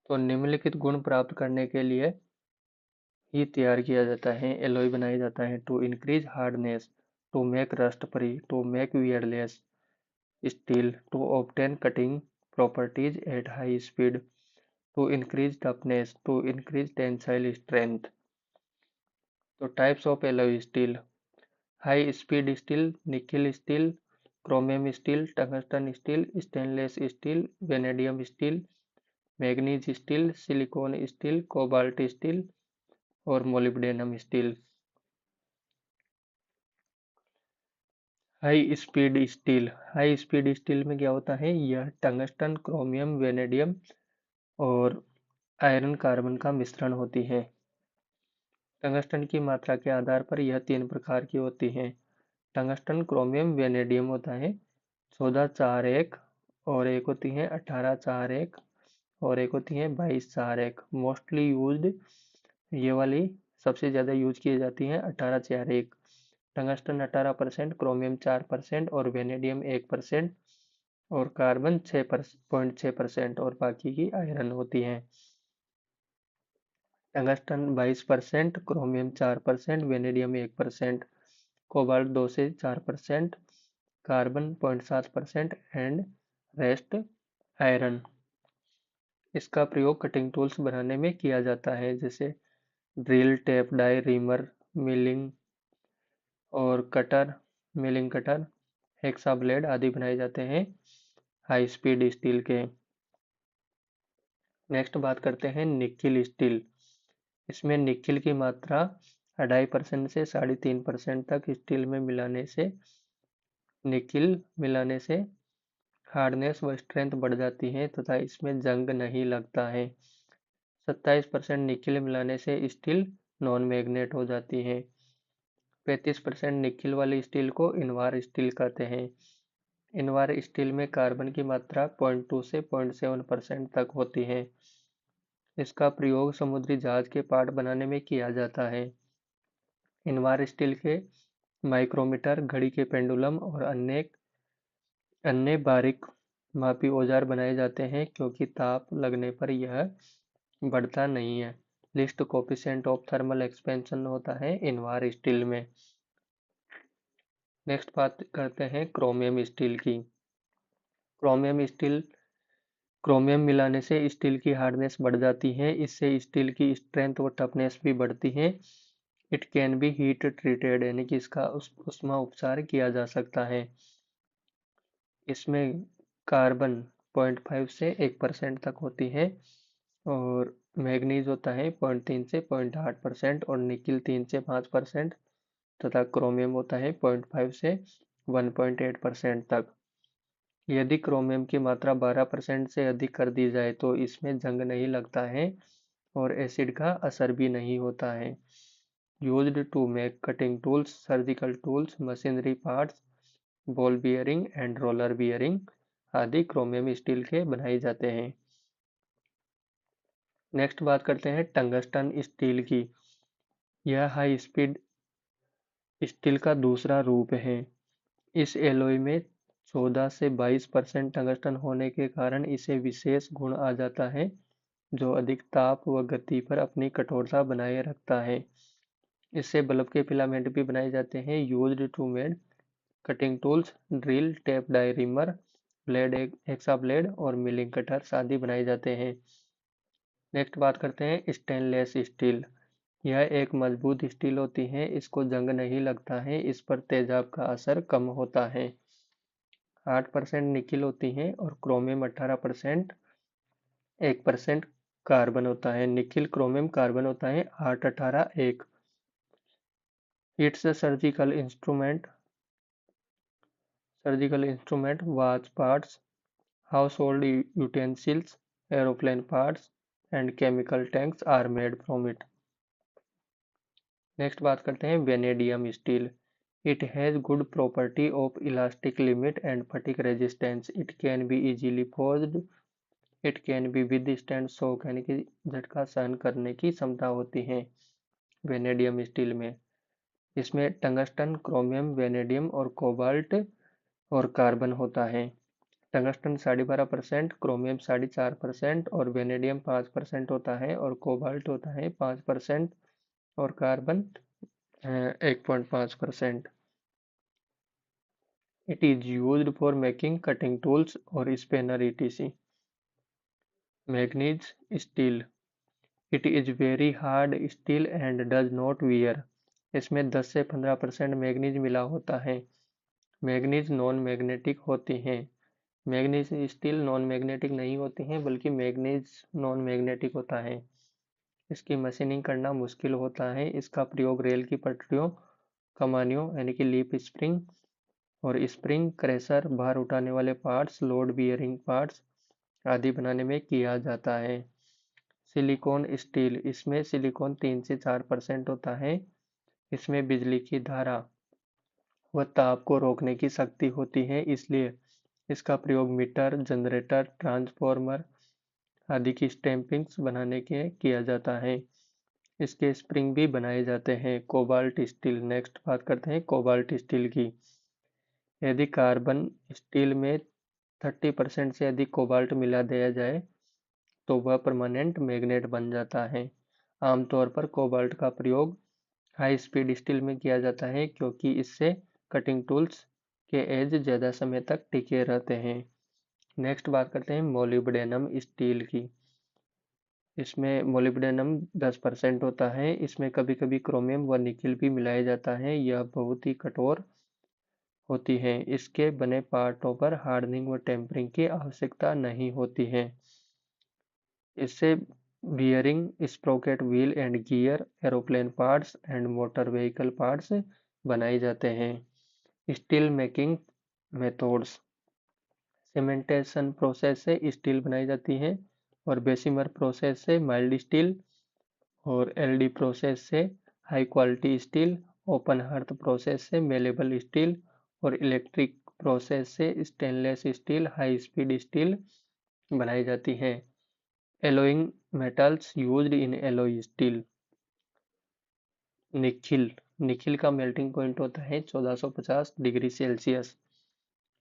तो निम्नलिखित गुण प्राप्त करने के लिए ही तैयार किया जाता है, एलॉय बनाया जाता है। To increase hardness, to make rust free, to make wearless steel, to obtain cutting properties at high speed, to increase toughness, to increase tensile strength. तो types of alloy steel: high speed steel, nickel steel, chromium steel, tungsten steel, stainless steel, vanadium steel, manganese steel, silicon steel, cobalt steel और molybdenum steel. High speed steel. High speed steel में क्या होता है? यह टंगस्टन, क्रोमियम, वेनेडियम और आयरन कार्बन का मिश्रण होती है। टंगस्टन की मात्रा के आधार पर यह 3 प्रकार की होती है। टंगस्टन, क्रोमियम, वेनेडियम होता है 14-4-1 और एक होती है 18-4-1 और एक होती है 22-4-1। मोस्टली यूज्ड ये वाली सबसे ज़्यादा यूज की जाती है 18-4-1। टंगस्टन 18%, क्रोमियम 4% और वेनेडियम 1% और कार्बन 6.6% और बाकी की आयरन होती है। टंगस्टन 22%, क्रोमियम 4%, वेनेडियम 1%, कोबाल्ट 2 से 4%, कार्बन 0.7% एंड रेस्ट आयरन। इसका प्रयोग कटिंग टूल्स बनाने में किया जाता है, जैसे drill, tap, die, reamer, milling और cutter, milling cutter, hexa blade आदि बनाए जाते हैं हाई स्पीड स्टील के। नेक्स्ट बात करते हैं निकिल स्टील। इसमें निकिल की मात्रा 2.5% से 3.5% तक स्टील में मिलाने से हार्डनेस व स्ट्रेंथ बढ़ जाती है तथा इसमें जंग नहीं लगता है। 27% निकिल मिलाने से स्टील नॉन मैग्नेट हो जाती है। 35% निकिल वाली स्टील को इनवार स्टील कहते हैं। इनवार स्टील में कार्बन की मात्रा 0.2 से 0.7% तक होती है। इसका प्रयोग समुद्री जहाज के पार्ट बनाने में किया जाता है। इनवार स्टील के माइक्रोमीटर, घड़ी के पेंडुलम और अन्य बारीक मापी औजार बनाए जाते हैं, क्योंकि ताप लगने पर यह बढ़ता नहीं है। List coefficient of thermal expansion होता है इनवार स्टील में। नेक्स्ट बात करते हैं क्रोमियम स्टील की। क्रोमियम स्टील क्रोमियम मिलाने से स्टील की हार्डनेस बढ़ जाती है, इससे स्टील की स्ट्रेंथ और टफनेस भी बढ़ती है। It can B heat treated, यानी कि इसका उष्मा उपचार किया जा सकता है। इसमें कार्बन 0.5 से 1% तक होती है, और मैग्नीज होता है 0.3 से 0.8% और निकिल 3 से 5% तथा क्रोमियम होता है 0.5 से 1.8% तक। यदि क्रोमियम की मात्रा 12% से अधिक कर दी जाए तो इसमें जंग नहीं लगता है और एसिड का असर भी नहीं होता है। Used to make cutting tools, surgical tools, machinery parts, ball bearing and roller bearing आदि क्रोमियम स्टील के बनाए जाते हैं। नेक्स्ट बात करते हैं टंगस्टन स्टील की। यह हाई स्पीड स्टील का दूसरा रूप है। इस एलॉय में 14 से 22% टंगस्टन होने के कारण इसे विशेष गुण आ जाता है जो अधिक ताप व गति पर अपनी कठोरता बनाए रखता है। इससे बल्ब के फिलामेंट भी बनाए जाते हैं। Used to made cutting tools, drill, tap die reamer, blade, hexa blade और मिलिंग कटर्स आदि बनाए जाते हैं। नेक्स्ट बात करते हैं स्टेनलेस स्टील। यह एक मजबूत स्टील होती है, इसको जंग नहीं लगता है, इस पर तेजाब का असर कम होता है। 8% निकिल होती है और क्रोमियम 18%, 1% कार्बन होता है। निकिल क्रोमियम कार्बन होता है 8, 18, 1। Its surgical instrument, watch parts, household utensils, aeroplane parts and chemical tanks are made from it. Next बात करते हैं vanadium steel. It has good property of elastic limit and fatigue resistance. It can be easily forged. It can be withstand shock, यानी कि झटका सहन करने की क्षमता होती है वेनेडियम स्टील में। इसमें टंगस्टन, क्रोमियम, वेनेडियम और कोबाल्ट और कार्बन होता है। टंगस्टन 12.5%, क्रोमियम 4.5% और वेनेडियम 5% होता है, और कोबाल्ट होता है 5% और carbon 1.5%। It is used for making cutting tools और spanner etc। Manganese steel. It is very hard steel and does not wear. इसमें 10 से 15% मैग्नीज मिला होता है। मैग्नीज नॉन मैग्नेटिक होती हैं। मैग्नीज स्टील नॉन मैग्नेटिक नहीं होती हैं, बल्कि मैग्नीज नॉन मैग्नेटिक होता है। इसकी मशीनिंग करना मुश्किल होता है। इसका प्रयोग रेल की पटरियों, कमानियों यानी कि लीफ स्प्रिंग और स्प्रिंग क्रेशर, भार उठाने वाले पार्ट्स, लोड बियरिंग पार्ट्स आदि बनाने में किया जाता है। Silicon steel. इसमें सिलिकॉन 3 से 4% होता है। इसमें बिजली की धारा व ताप को रोकने की शक्ति होती है, इसलिए इसका प्रयोग मीटर, जनरेटर, ट्रांसफॉर्मर आदि की स्टैंपिंग्स बनाने के किया जाता है। इसके स्प्रिंग भी बनाए जाते हैं। Cobalt steel. नेक्स्ट बात करते हैं कोबाल्ट स्टील की। यदि कार्बन स्टील में 30% से अधिक कोबाल्ट मिला दिया जाए तो वह परमानेंट मैग्नेट बन जाता है। आमतौर पर कोबाल्ट का प्रयोग हाई स्पीड स्टील में किया जाता है क्योंकि इससे कटिंग टूल्स के एज ज़्यादा समय तक टिके रहते हैं। नेक्स्ट बात करते हैं मोलिब्डेनम स्टील की। इसमें मोलिब्डेनम 10% होता है। इसमें कभी कभी क्रोमियम व निकिल भी मिलाया जाता है। यह बहुत ही कठोर होती है। इसके बने पार्टों पर हार्डनिंग व टेम्परिंग की आवश्यकता नहीं होती है। इससे bearing, sprocket, wheel and gear, aeroplane parts and motor vehicle parts बनाए जाते हैं। Steel making methods. Cementation process से स्टील बनाई जाती है, और बेसिमर प्रोसेस से माइल्ड स्टील, और एलडी प्रोसेस से high quality steel, open hearth process से मेलेबल स्टील और इलेक्ट्रिक प्रोसेस से stainless steel, high speed steel बनाई जाती है। Allowing metals used in alloy steel. Nikhil. Nikhil का मेल्टिंग पॉइंट होता है 1450 डिग्री सेल्सियस।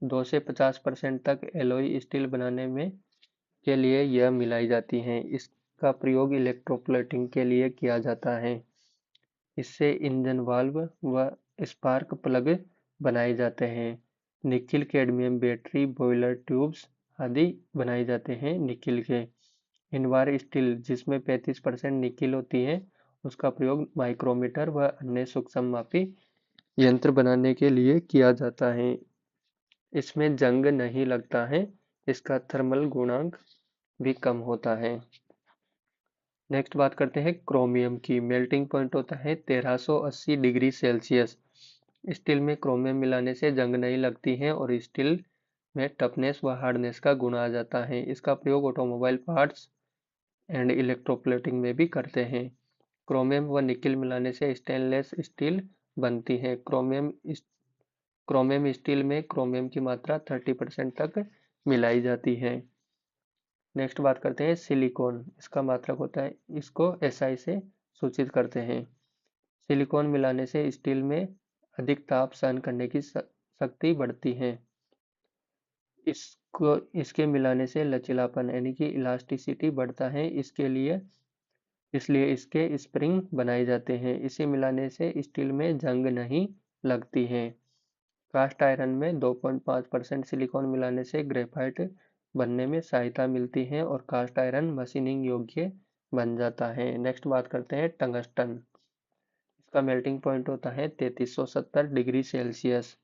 2 से 50% तक एलोई स्टील बनाने में के लिए यह मिलाई जाती हैं। इसका प्रयोग इलेक्ट्रोप्लेटिंग के लिए किया जाता है। इससे इंजन वाल्व व स्पार्क प्लग बनाए जाते हैं। Nickel cadmium battery, boiler tubes आदि बनाए जाते हैं निकिल के। इनवार स्टील जिसमें 35% निकिल होती है, उसका प्रयोग माइक्रोमीटर व अन्य सूक्ष्म मापी यंत्र बनाने के लिए किया जाता है। इसमें जंग नहीं लगता है, इसका थर्मल गुणांक भी कम होता है। नेक्स्ट बात करते हैं क्रोमियम की। मेल्टिंग पॉइंट होता है 1380 डिग्री सेल्सियस। स्टील में क्रोमियम मिलाने से जंग नहीं लगती है और स्टील में टफनेस व हार्डनेस का गुण आ जाता है। इसका प्रयोग ऑटोमोबाइल पार्ट्स एंड इलेक्ट्रोप्लेटिंग में भी करते हैं। क्रोमियम व निकिल मिलाने से स्टेनलेस स्टील बनती है। क्रोमियम स्टील में क्रोमियम की मात्रा 30% तक मिलाई जाती है। नेक्स्ट बात करते हैं सिलिकॉन। इसका मात्रक होता है, इसको SI से सूचित करते हैं। सिलिकॉन मिलाने से स्टील में अधिक ताप सहन करने की शक्ति बढ़ती है। इसको इसके मिलाने से लचीलापन यानी कि इलास्टिसिटी बढ़ता है। इसलिए इसके स्प्रिंग बनाए जाते हैं। इसे मिलाने से स्टील में जंग नहीं लगती है। कास्ट आयरन में 2.5% सिलिकॉन मिलाने से ग्रेफाइट बनने में सहायता मिलती है और कास्ट आयरन मशीनिंग योग्य बन जाता है। नेक्स्ट बात करते हैं टंगस्टन। इसका मेल्टिंग पॉइंट होता है 3370 डिग्री सेल्सियस।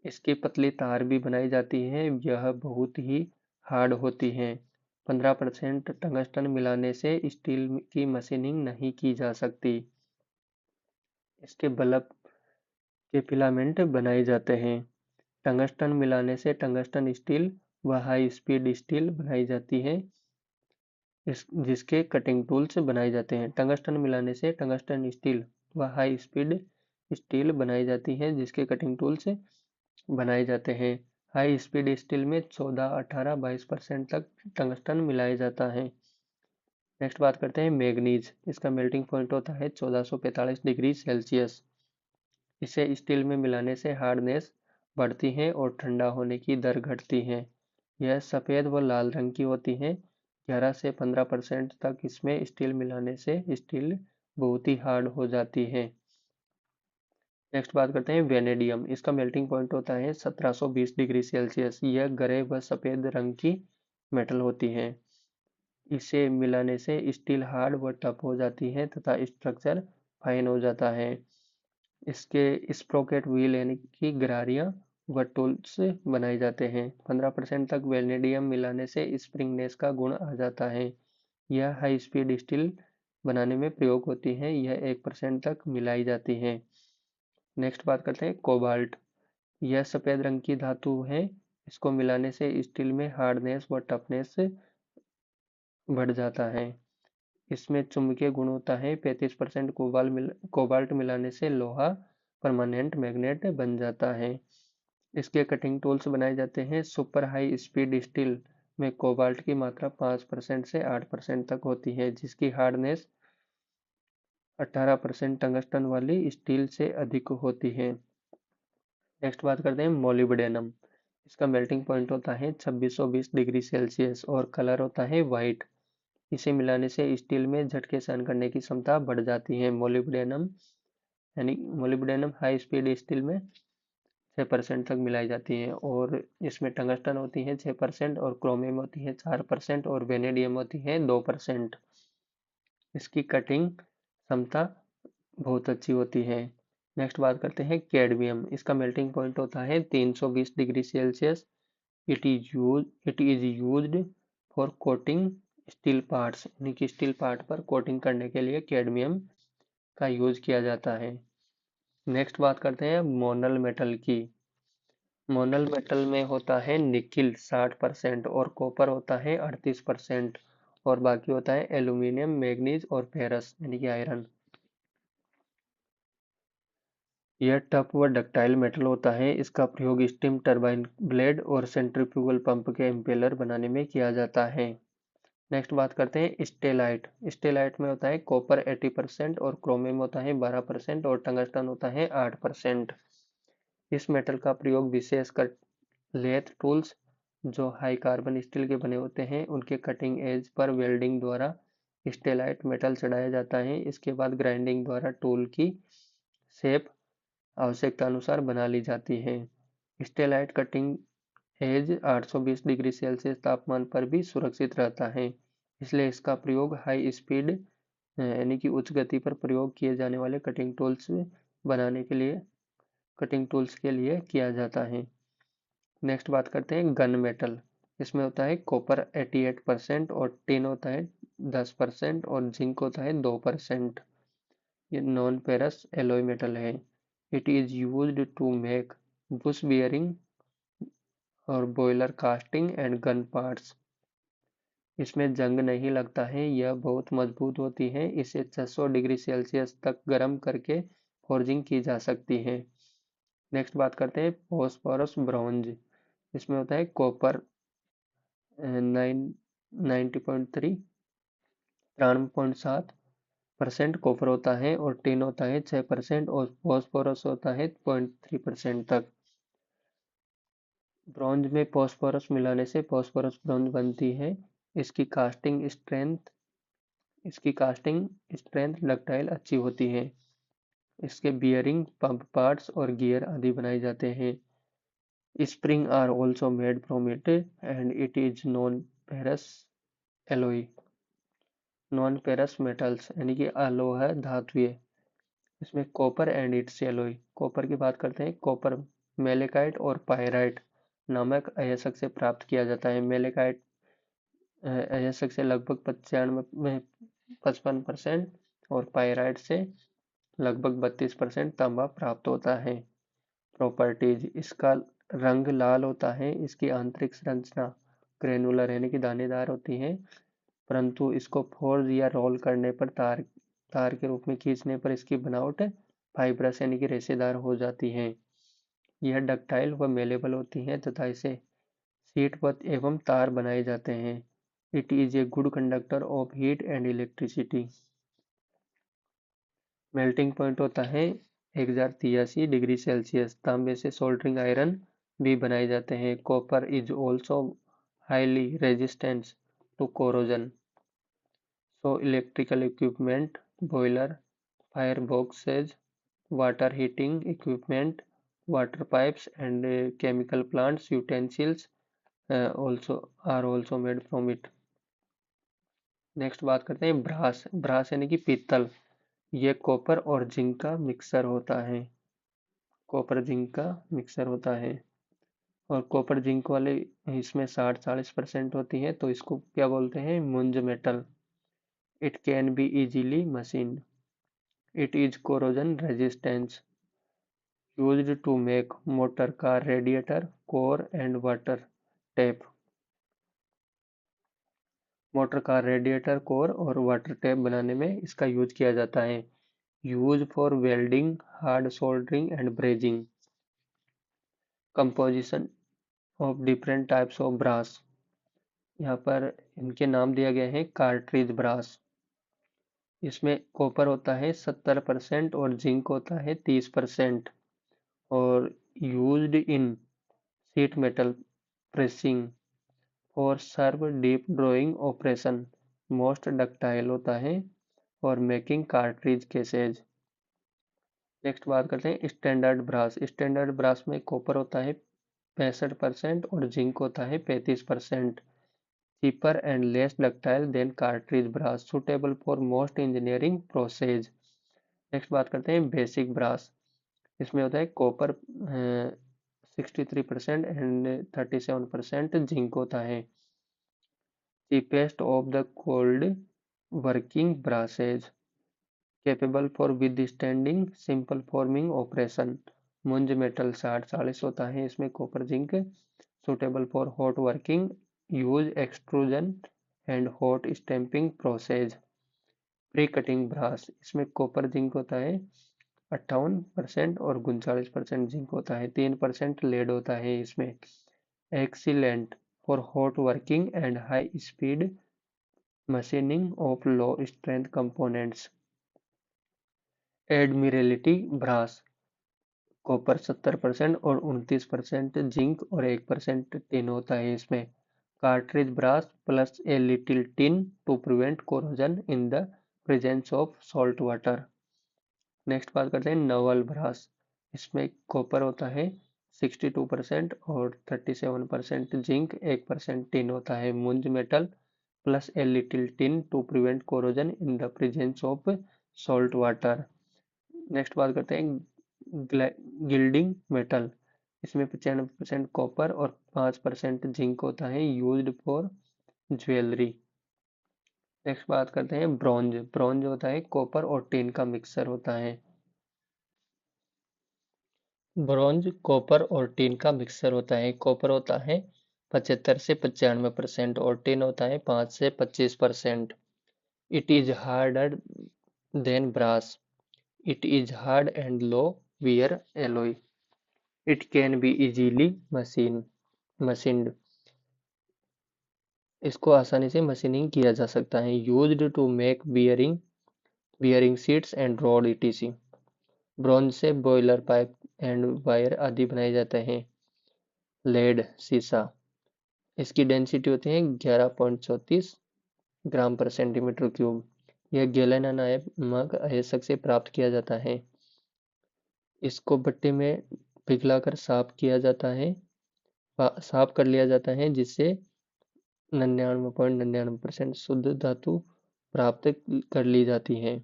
इसकी पतली तार भी बनाई जाती है, यह बहुत ही हार्ड होती है। 15% टंगस्टन मिलाने से स्टील की मशीनिंग नहीं की जा सकती। इसके बल्ब के फिलामेंट बनाए जाते हैं। टंगस्टन मिलाने से टंगस्टन स्टील व हाई स्पीड स्टील बनाई जाती है, जिसके कटिंग टूल्स बनाए जाते हैं। टंगस्टन मिलाने से टंगस्टन स्टील व हाई स्पीड स्टील बनाई जाती है, जिसके कटिंग टूल्स बनाए जाते हैं। हाई स्पीड स्टील में 14, 18, 22% तक टंगस्टन मिलाया जाता है। नेक्स्ट बात करते हैं मैग्नीज। इसका मेल्टिंग पॉइंट होता है 1445 डिग्री सेल्सियस। इसे स्टील में मिलाने से हार्डनेस बढ़ती है और ठंडा होने की दर घटती है। यह सफ़ेद व लाल रंग की होती है। 11 से 15% तक इसमें स्टील मिलाने से स्टील बहुत ही हार्ड हो जाती है। नेक्स्ट बात करते हैं वेनेडियम। इसका मेल्टिंग पॉइंट होता है 1720 डिग्री सेल्सियस। यह ग्रे व सफ़ेद रंग की मेटल होती है। इसे मिलाने से स्टील हार्ड व टफ हो जाती है तथा स्ट्रक्चर फाइन हो जाता है। इसके स्प्रोकेट व्हील यानी कि गरारियां व टूल्स बनाए जाते हैं। 15% तक वेनेडियम मिलाने से स्प्रिंगनेस का गुण आ जाता है। यह हाई स्पीड स्टील बनाने में प्रयोग होती है। यह 1% तक मिलाई जाती है। नेक्स्ट बात करते हैं कोबाल्ट। यह सफ़ेद रंग की धातु है। इसको मिलाने से स्टील में हार्डनेस व टफनेस बढ़ जाता है। इसमें चुंबकीय गुण होता है। 35% कोबाल्ट मिलाने से लोहा परमानेंट मैग्नेट बन जाता है। इसके कटिंग टूल्स बनाए जाते हैं। सुपर हाई स्पीड स्टील में कोबाल्ट की मात्रा 5% से 8% तक होती है, जिसकी हार्डनेस 18% टंगस्टन वाली स्टील से अधिक होती है। नेक्स्ट बात करते हैं मोलिब्डेनम। इसका मेल्टिंग पॉइंट होता है 2620 डिग्री सेल्सियस और कलर होता है वाइट। इसे मिलाने से स्टील में झटके सहन करने की क्षमता बढ़ जाती है। मोलिब्डेनम हाई स्पीड स्टील में 6% तक मिलाई जाती है और इसमें टंगस्टन होती है 6% और क्रोमियम होती है 4% और वेनेडियम होती है 2%। इसकी कटिंग क्षमता बहुत अच्छी होती है। नेक्स्ट बात करते हैं कैडमियम। इसका मेल्टिंग पॉइंट होता है 320 degree Celsius. It is used for coating steel parts, यानी कि स्टील पार्ट पर कोटिंग करने के लिए कैडमियम का यूज किया जाता है। नेक्स्ट बात करते हैं मोनल मेटल की। मोनल मेटल में होता है निकिल 60% और कॉपर होता है 38% और बाकी होता है एल्यूमिनियम, मैग्नीज और फेरस यानी कि आयरन। यह टफ व डक्टाइल मेटल होता है। इसका प्रयोग स्टीम टरबाइन ब्लेड और सेंट्रीफ्यूगल पंप के इम्पेलर बनाने में किया जाता है। नेक्स्ट बात करते हैं स्टेलाइट। स्टेलाइट में होता है कॉपर 80% और क्रोमियम होता है 12% और टंगस्टन होता है 8%। इस मेटल का प्रयोग विशेषकर लेथ टूल्स जो हाई कार्बन स्टील के बने होते हैं उनके कटिंग एज पर वेल्डिंग द्वारा स्टेलाइट मेटल चढ़ाया जाता है। इसके बाद ग्राइंडिंग द्वारा टूल की शेप आवश्यकता अनुसार बना ली जाती है। Stellite cutting hedge 820 degree Celsius तापमान पर भी सुरक्षित रहता है, इसलिए इसका प्रयोग हाई स्पीड यानी कि उच्च गति पर प्रयोग किए जाने वाले कटिंग टूल्स बनाने के लिए किया जाता है। नेक्स्ट बात करते हैं गन मेटल। इसमें होता है कॉपर 88% और टिन होता है 10% और जिंक होता है 2%। ये नॉन फेरस एलॉय मेटल है। It is used to make bush bearing और boiler casting and gun parts. इसमें जंग नहीं लगता है, यह बहुत मजबूत होती है, इसे 600 डिग्री सेल्सियस तक गर्म करके फोर्जिंग की जा सकती है। नेक्स्ट बात करते हैं फॉस्फोरस ब्रॉन्ज। इसमें होता है कॉपर 90.3 93.7% कॉपर होता है और टिन होता है 6% और फॉस्फोरस होता है 0.3% तक। ब्रॉन्ज में फॉस्फोरस मिलाने से फॉस्फोरस ब्रॉन्ज बनती है। इसकी कास्टिंग स्ट्रेंथ डक्टाइल अच्छी होती है। इसके बियरिंग, पंप पार्ट्स और गियर आदि बनाए जाते हैं। Spring are also made from it and it is non ferrous alloy. Non ferrous metals यानी कि अलोह धातुएं। इसमें copper and its alloy. Copper की बात करते हैं, कॉपर मेलेकाइट और पायराइट नामक अयस्क से प्राप्त किया जाता है। मेलेकाइट अयस्क से लगभग 55% और पायराइट से लगभग 32% तांबा प्राप्त होता है। प्रॉपर्टीज, इसका रंग लाल होता है, इसकी आंतरिक संरचना ग्रेनुलर यानी कि दानेदार होती है, परंतु इसको फोर्ज या रोल करने पर तार के रूप में खींचने पर इसकी बनावट फाइब्रस यानी कि रेशेदार हो जाती है। यह डक्टाइल व मेलेबल होती है तथा इसे शीट एवं तार बनाए जाते हैं। It is a good conductor of heat and electricity. Melting point होता है 1083 डिग्री सेल्सियस। तांबे से सोल्डरिंग आयरन भी बनाए जाते हैं। Copper is also highly resistant to corrosion. So electrical equipment, boiler, fire boxes, water heating equipment, water pipes and chemical plants utensils are also made from it. Next बात करते हैं ब्रास। ब्रास यानी कि पीतल। यह कॉपर और जिंक का मिक्सर होता है। कॉपर जिंक का मिक्सर होता है और कॉपर जिंक वाले इसमें 60-40% होती है, तो इसको क्या बोलते हैं, मुंज metal. It can be easily machine. It is corrosion resistance. used to make motor car radiator core and water tap। Motor car radiator core और वाटर टैप बनाने में इसका यूज किया जाता है। Use for welding, hard soldering and brazing. Composition of different types of brass. यहाँ पर इनके नाम दिया गया है कार्ट्रिज ब्रास। इसमें कॉपर होता है 70% और जिंक होता है 30% और used in sheet metal pressing और serve deep drawing operation. Most ductile होता है और मेकिंग कार्ट्रिज केसेज। नेक्स्ट बात करते हैं स्टैंडर्ड ब्रास। स्टैंडर्ड ब्रास में कॉपर होता है 65% और जिंक होता है 35%। Cheaper and less ductile than cartridge brass, suitable for most engineering process. Next बात करते हैं बेसिक ब्रास। इसमें होता है कॉपर 63% एंड 37% जिंक होता है। cheapest of the cold working brasses, capable for withstanding simple forming operation। मुंज मेटल 60-40 होता है, इसमें copper zinc. suitable for hot working, use extrusion and hot stamping process। Free cutting brass, इसमें कॉपर जिंक होता है 58% और 39% जिंक होता है, 3% लेड होता है इसमें। Excellent for hot working and high speed machining of low strength components. Admiralty brass, copper 70% और 29% जिंक और 1% टिन होता है इसमें। Cartridge brass plus a little tin to prevent corrosion in the presence of salt water. Next बात करते हैं नवल ब्रास। इसमें कॉपर होता है 62% और 37% जिंक, 1% टिन होता है। Muntz metal plus a little tin to prevent corrosion in the presence of salt water. Next बात करते हैं गिल्डिंग मेटल। इसमें 95% कॉपर और 5% जिंक होता है, यूज्ड फॉर ज्वेलरी। नेक्स्ट बात करते हैं ब्रॉन्ज। ब्रॉन्ज होता है कॉपर और टिन का मिक्सर होता है। ब्रॉन्ज कॉपर और टिन का मिक्सर होता है। कॉपर होता है 75 से 95% और टिन होता है 5 से 25%। It is harder than brass. It is hard and low wear alloy. It can be easily machined. इसको आसानी से मशीनिंग किया जा सकता है। Used to make bearing seats and rod ETC. Bronze से बॉयलर पाइप एंड वायर आदि बनाए जाते हैं। लेड सीसा। इसकी डेंसिटी होती है 11.34 ग्राम पर सेंटीमीटर क्यूब। यह गैलन नामक अयस्क से प्राप्त किया जाता है। इसको भट्टी में पिघलाकर साफ कर लिया जाता है, जिससे 99.99% शुद्ध धातु प्राप्त कर ली जाती है।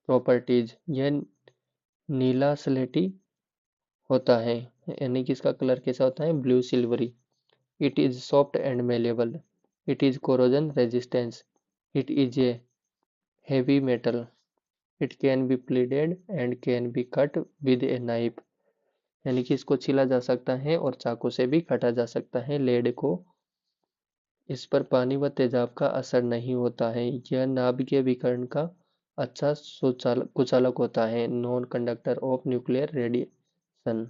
प्रॉपर्टीज। यह नीला स्लेटी होता है, यानी कि इसका कलर कैसा होता है, blue silvery. It is soft and malleable. It is corrosion resistance. It is A heavy metal. It can B pleaded and can be cut with a knife. यानी कि इसको छीला जा सकता है और चाकू से भी काटा जा सकता है लेड को। इस पर पानी व तेजाब का असर नहीं होता है। यह नाभिकीय विकर्ण का अच्छा कुचालक होता है। Non conductor of nuclear radiation.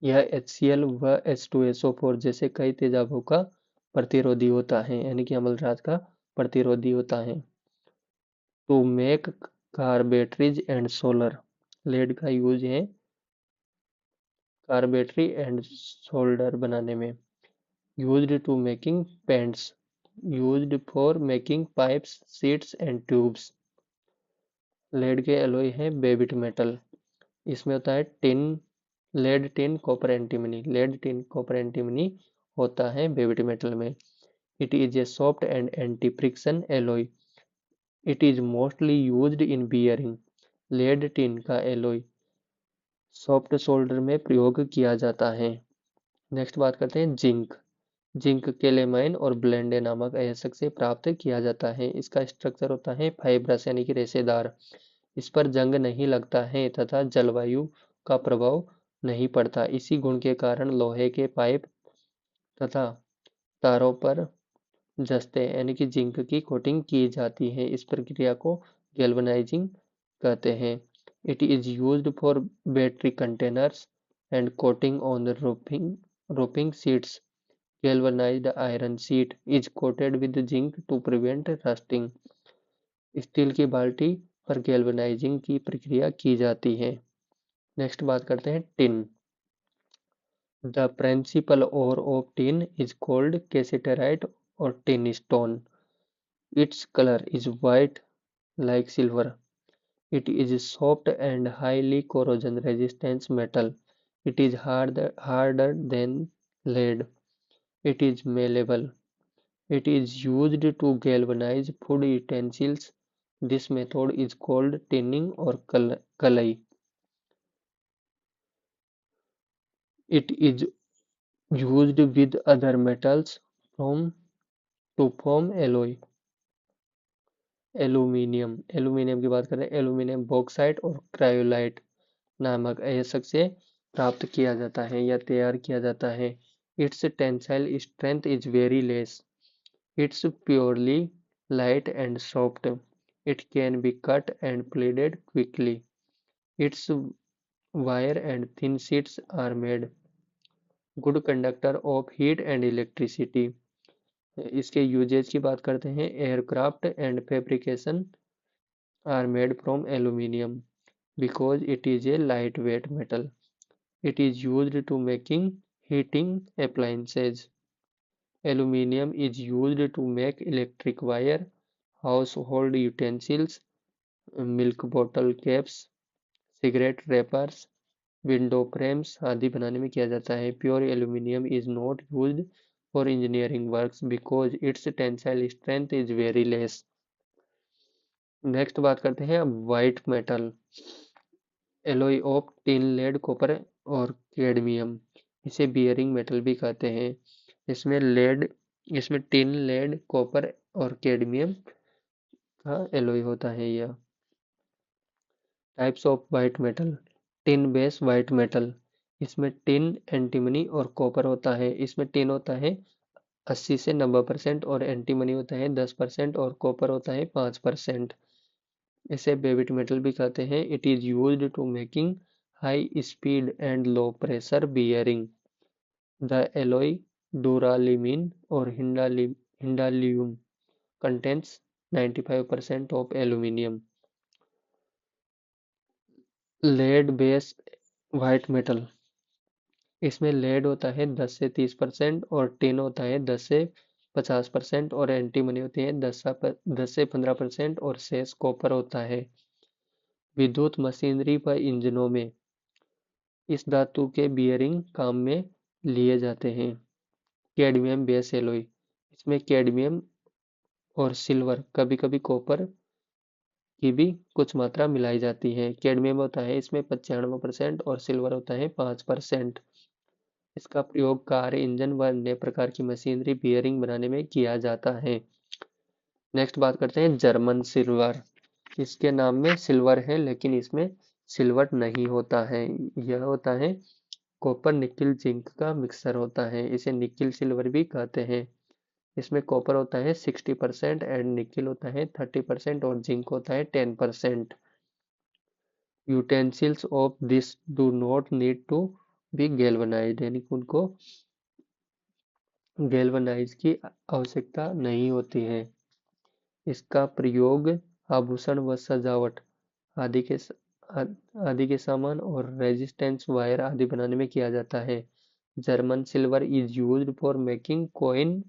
यह HCl व H2SO4 जैसे कई तेजाबों का प्रतिरोधी होता है, यानी कि अम्लजात का प्रतिरोधी होता है। To make car batteries and solar. Lead का यूज है कार बैटरी एंड सोल्डर बनाने में। Used to making paints. Used for making pipes, seats and tubes. Lead के एलॉय है बेबिट मेटल। इसमें होता है lead tin copper antimony. Lead tin copper antimony होता है बेबिट मेटल में। It is a soft and anti friction alloy. It is mostly used in bearing. Lead tin का एलॉय सॉफ्ट सोल्डर में प्रयोग किया जाता है। नेक्स्ट बात करते हैं जिंक। जिंक केलेमाइन और ब्लेंडे नामक अयस्क से प्राप्त किया जाता है। इसका स्ट्रक्चर होता है फाइब्रस, यानी कि रेशेदार। इस पर जंग नहीं लगता है तथा जलवायु का प्रभाव नहीं पड़ता। इसी गुण के कारण लोहे के पाइप तथा तारों पर जस्ते, यानी कि जिंक की कोटिंग की जाती है। इस प्रक्रिया को गैल्वेनाइजिंग कहते हैं। It is used for battery containers and coating on the roofing sheets. Galvanized iron sheet is coated with zinc to prevent rusting. Steel की बाल्टी पर गैल्वेनाइजिंग की प्रक्रिया की जाती है। नेक्स्ट बात करते हैं tin. The principal ore of tin is called cassiterite or tin stone. Its color is white like silver. It is soft and highly corrosion resistant metal. It is harder than lead. It is malleable. It is used to galvanize food utensils. This method is called tinning or kalai. It is used with other metals to form alloy. Aluminium की बात करें, एल्यूमिनियम बॉक्साइट और क्रायोलाइट नामक अयस्क से प्राप्त किया जाता है या तैयार किया जाता है। Its tensile strength is very less. It's purely light and soft. It can be cut and pleaded quickly. Its wire and thin sheets are made good conductor of heat and electricity. इसके यूजेज की बात करते हैं। Aircraft and fabrication are made from aluminium because it is a lightweight metal. It is used to making heating appliances. Aluminium is used to make electric wire, household utensils, milk bottle caps, cigarette wrappers, window frames आदि बनाने में किया जाता है। Pure aluminium is not used for engineering works because its tensile strength is very less. Next बात करते हैं अब white metal, alloy of tin, lead, copper और कैडमियम। इसे बियरिंग मेटल भी कहते हैं। इसमें लेड, इसमें टिन, लेड, कॉपर और कैडमियम का एलॉय होता है यह। Types of white metal, tin base white metal, इसमें टिन, एंटीमनी और कॉपर होता है। इसमें टिन होता है 80 से 90% और एंटीमनी होता है 10% और कॉपर होता है 5%। इसे बेबिट मेटल भी कहते हैं। It is used to making high speed and low pressure bearing. The alloy duralumin और Hindalium contents 95% of aluminium. Lead base white metal, इसमें लेड होता है 10 से 30% और टिन होता है 10 से 50% और एंटीमनी होती है 10 से 15% और शेष कॉपर होता है। विद्युत मशीनरी पर इंजनों में इस धातु के बियरिंग काम में लिए जाते हैं। कैडमियम बेस एलॉय, इसमें कैडमियम और सिल्वर, कभी कभी कॉपर की भी कुछ मात्रा मिलाई जाती है। कैडमियम होता है इसमें 95% और सिल्वर होता है 5%। इसका प्रयोग कार, इंजन व अन्य प्रकार की मशीनरी बियरिंग बनाने में किया जाता है। नेक्स्ट बात करते हैं जर्मन सिल्वर। इसके नाम में सिल्वर है लेकिन इसमें सिल्वर नहीं होता है, यह होता है कॉपर निकिल जिंक का मिक्सर होता है। इसे निकिल सिल्वर भी कहते हैं। इसमें कॉपर होता है 60% एंड निकिल होता है 30% और जिंक होता है 10%। Utensils of this do not need to be galvanized, यानी कि उनको गैल्वनाइज की आवश्यकता नहीं होती है। इसका प्रयोग आभूषण व सजावट आदि के आदि के सामान और रेजिस्टेंस वायर आदि बनाने में किया जाता है। German silver is used for making coin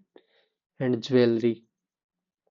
and jewellery.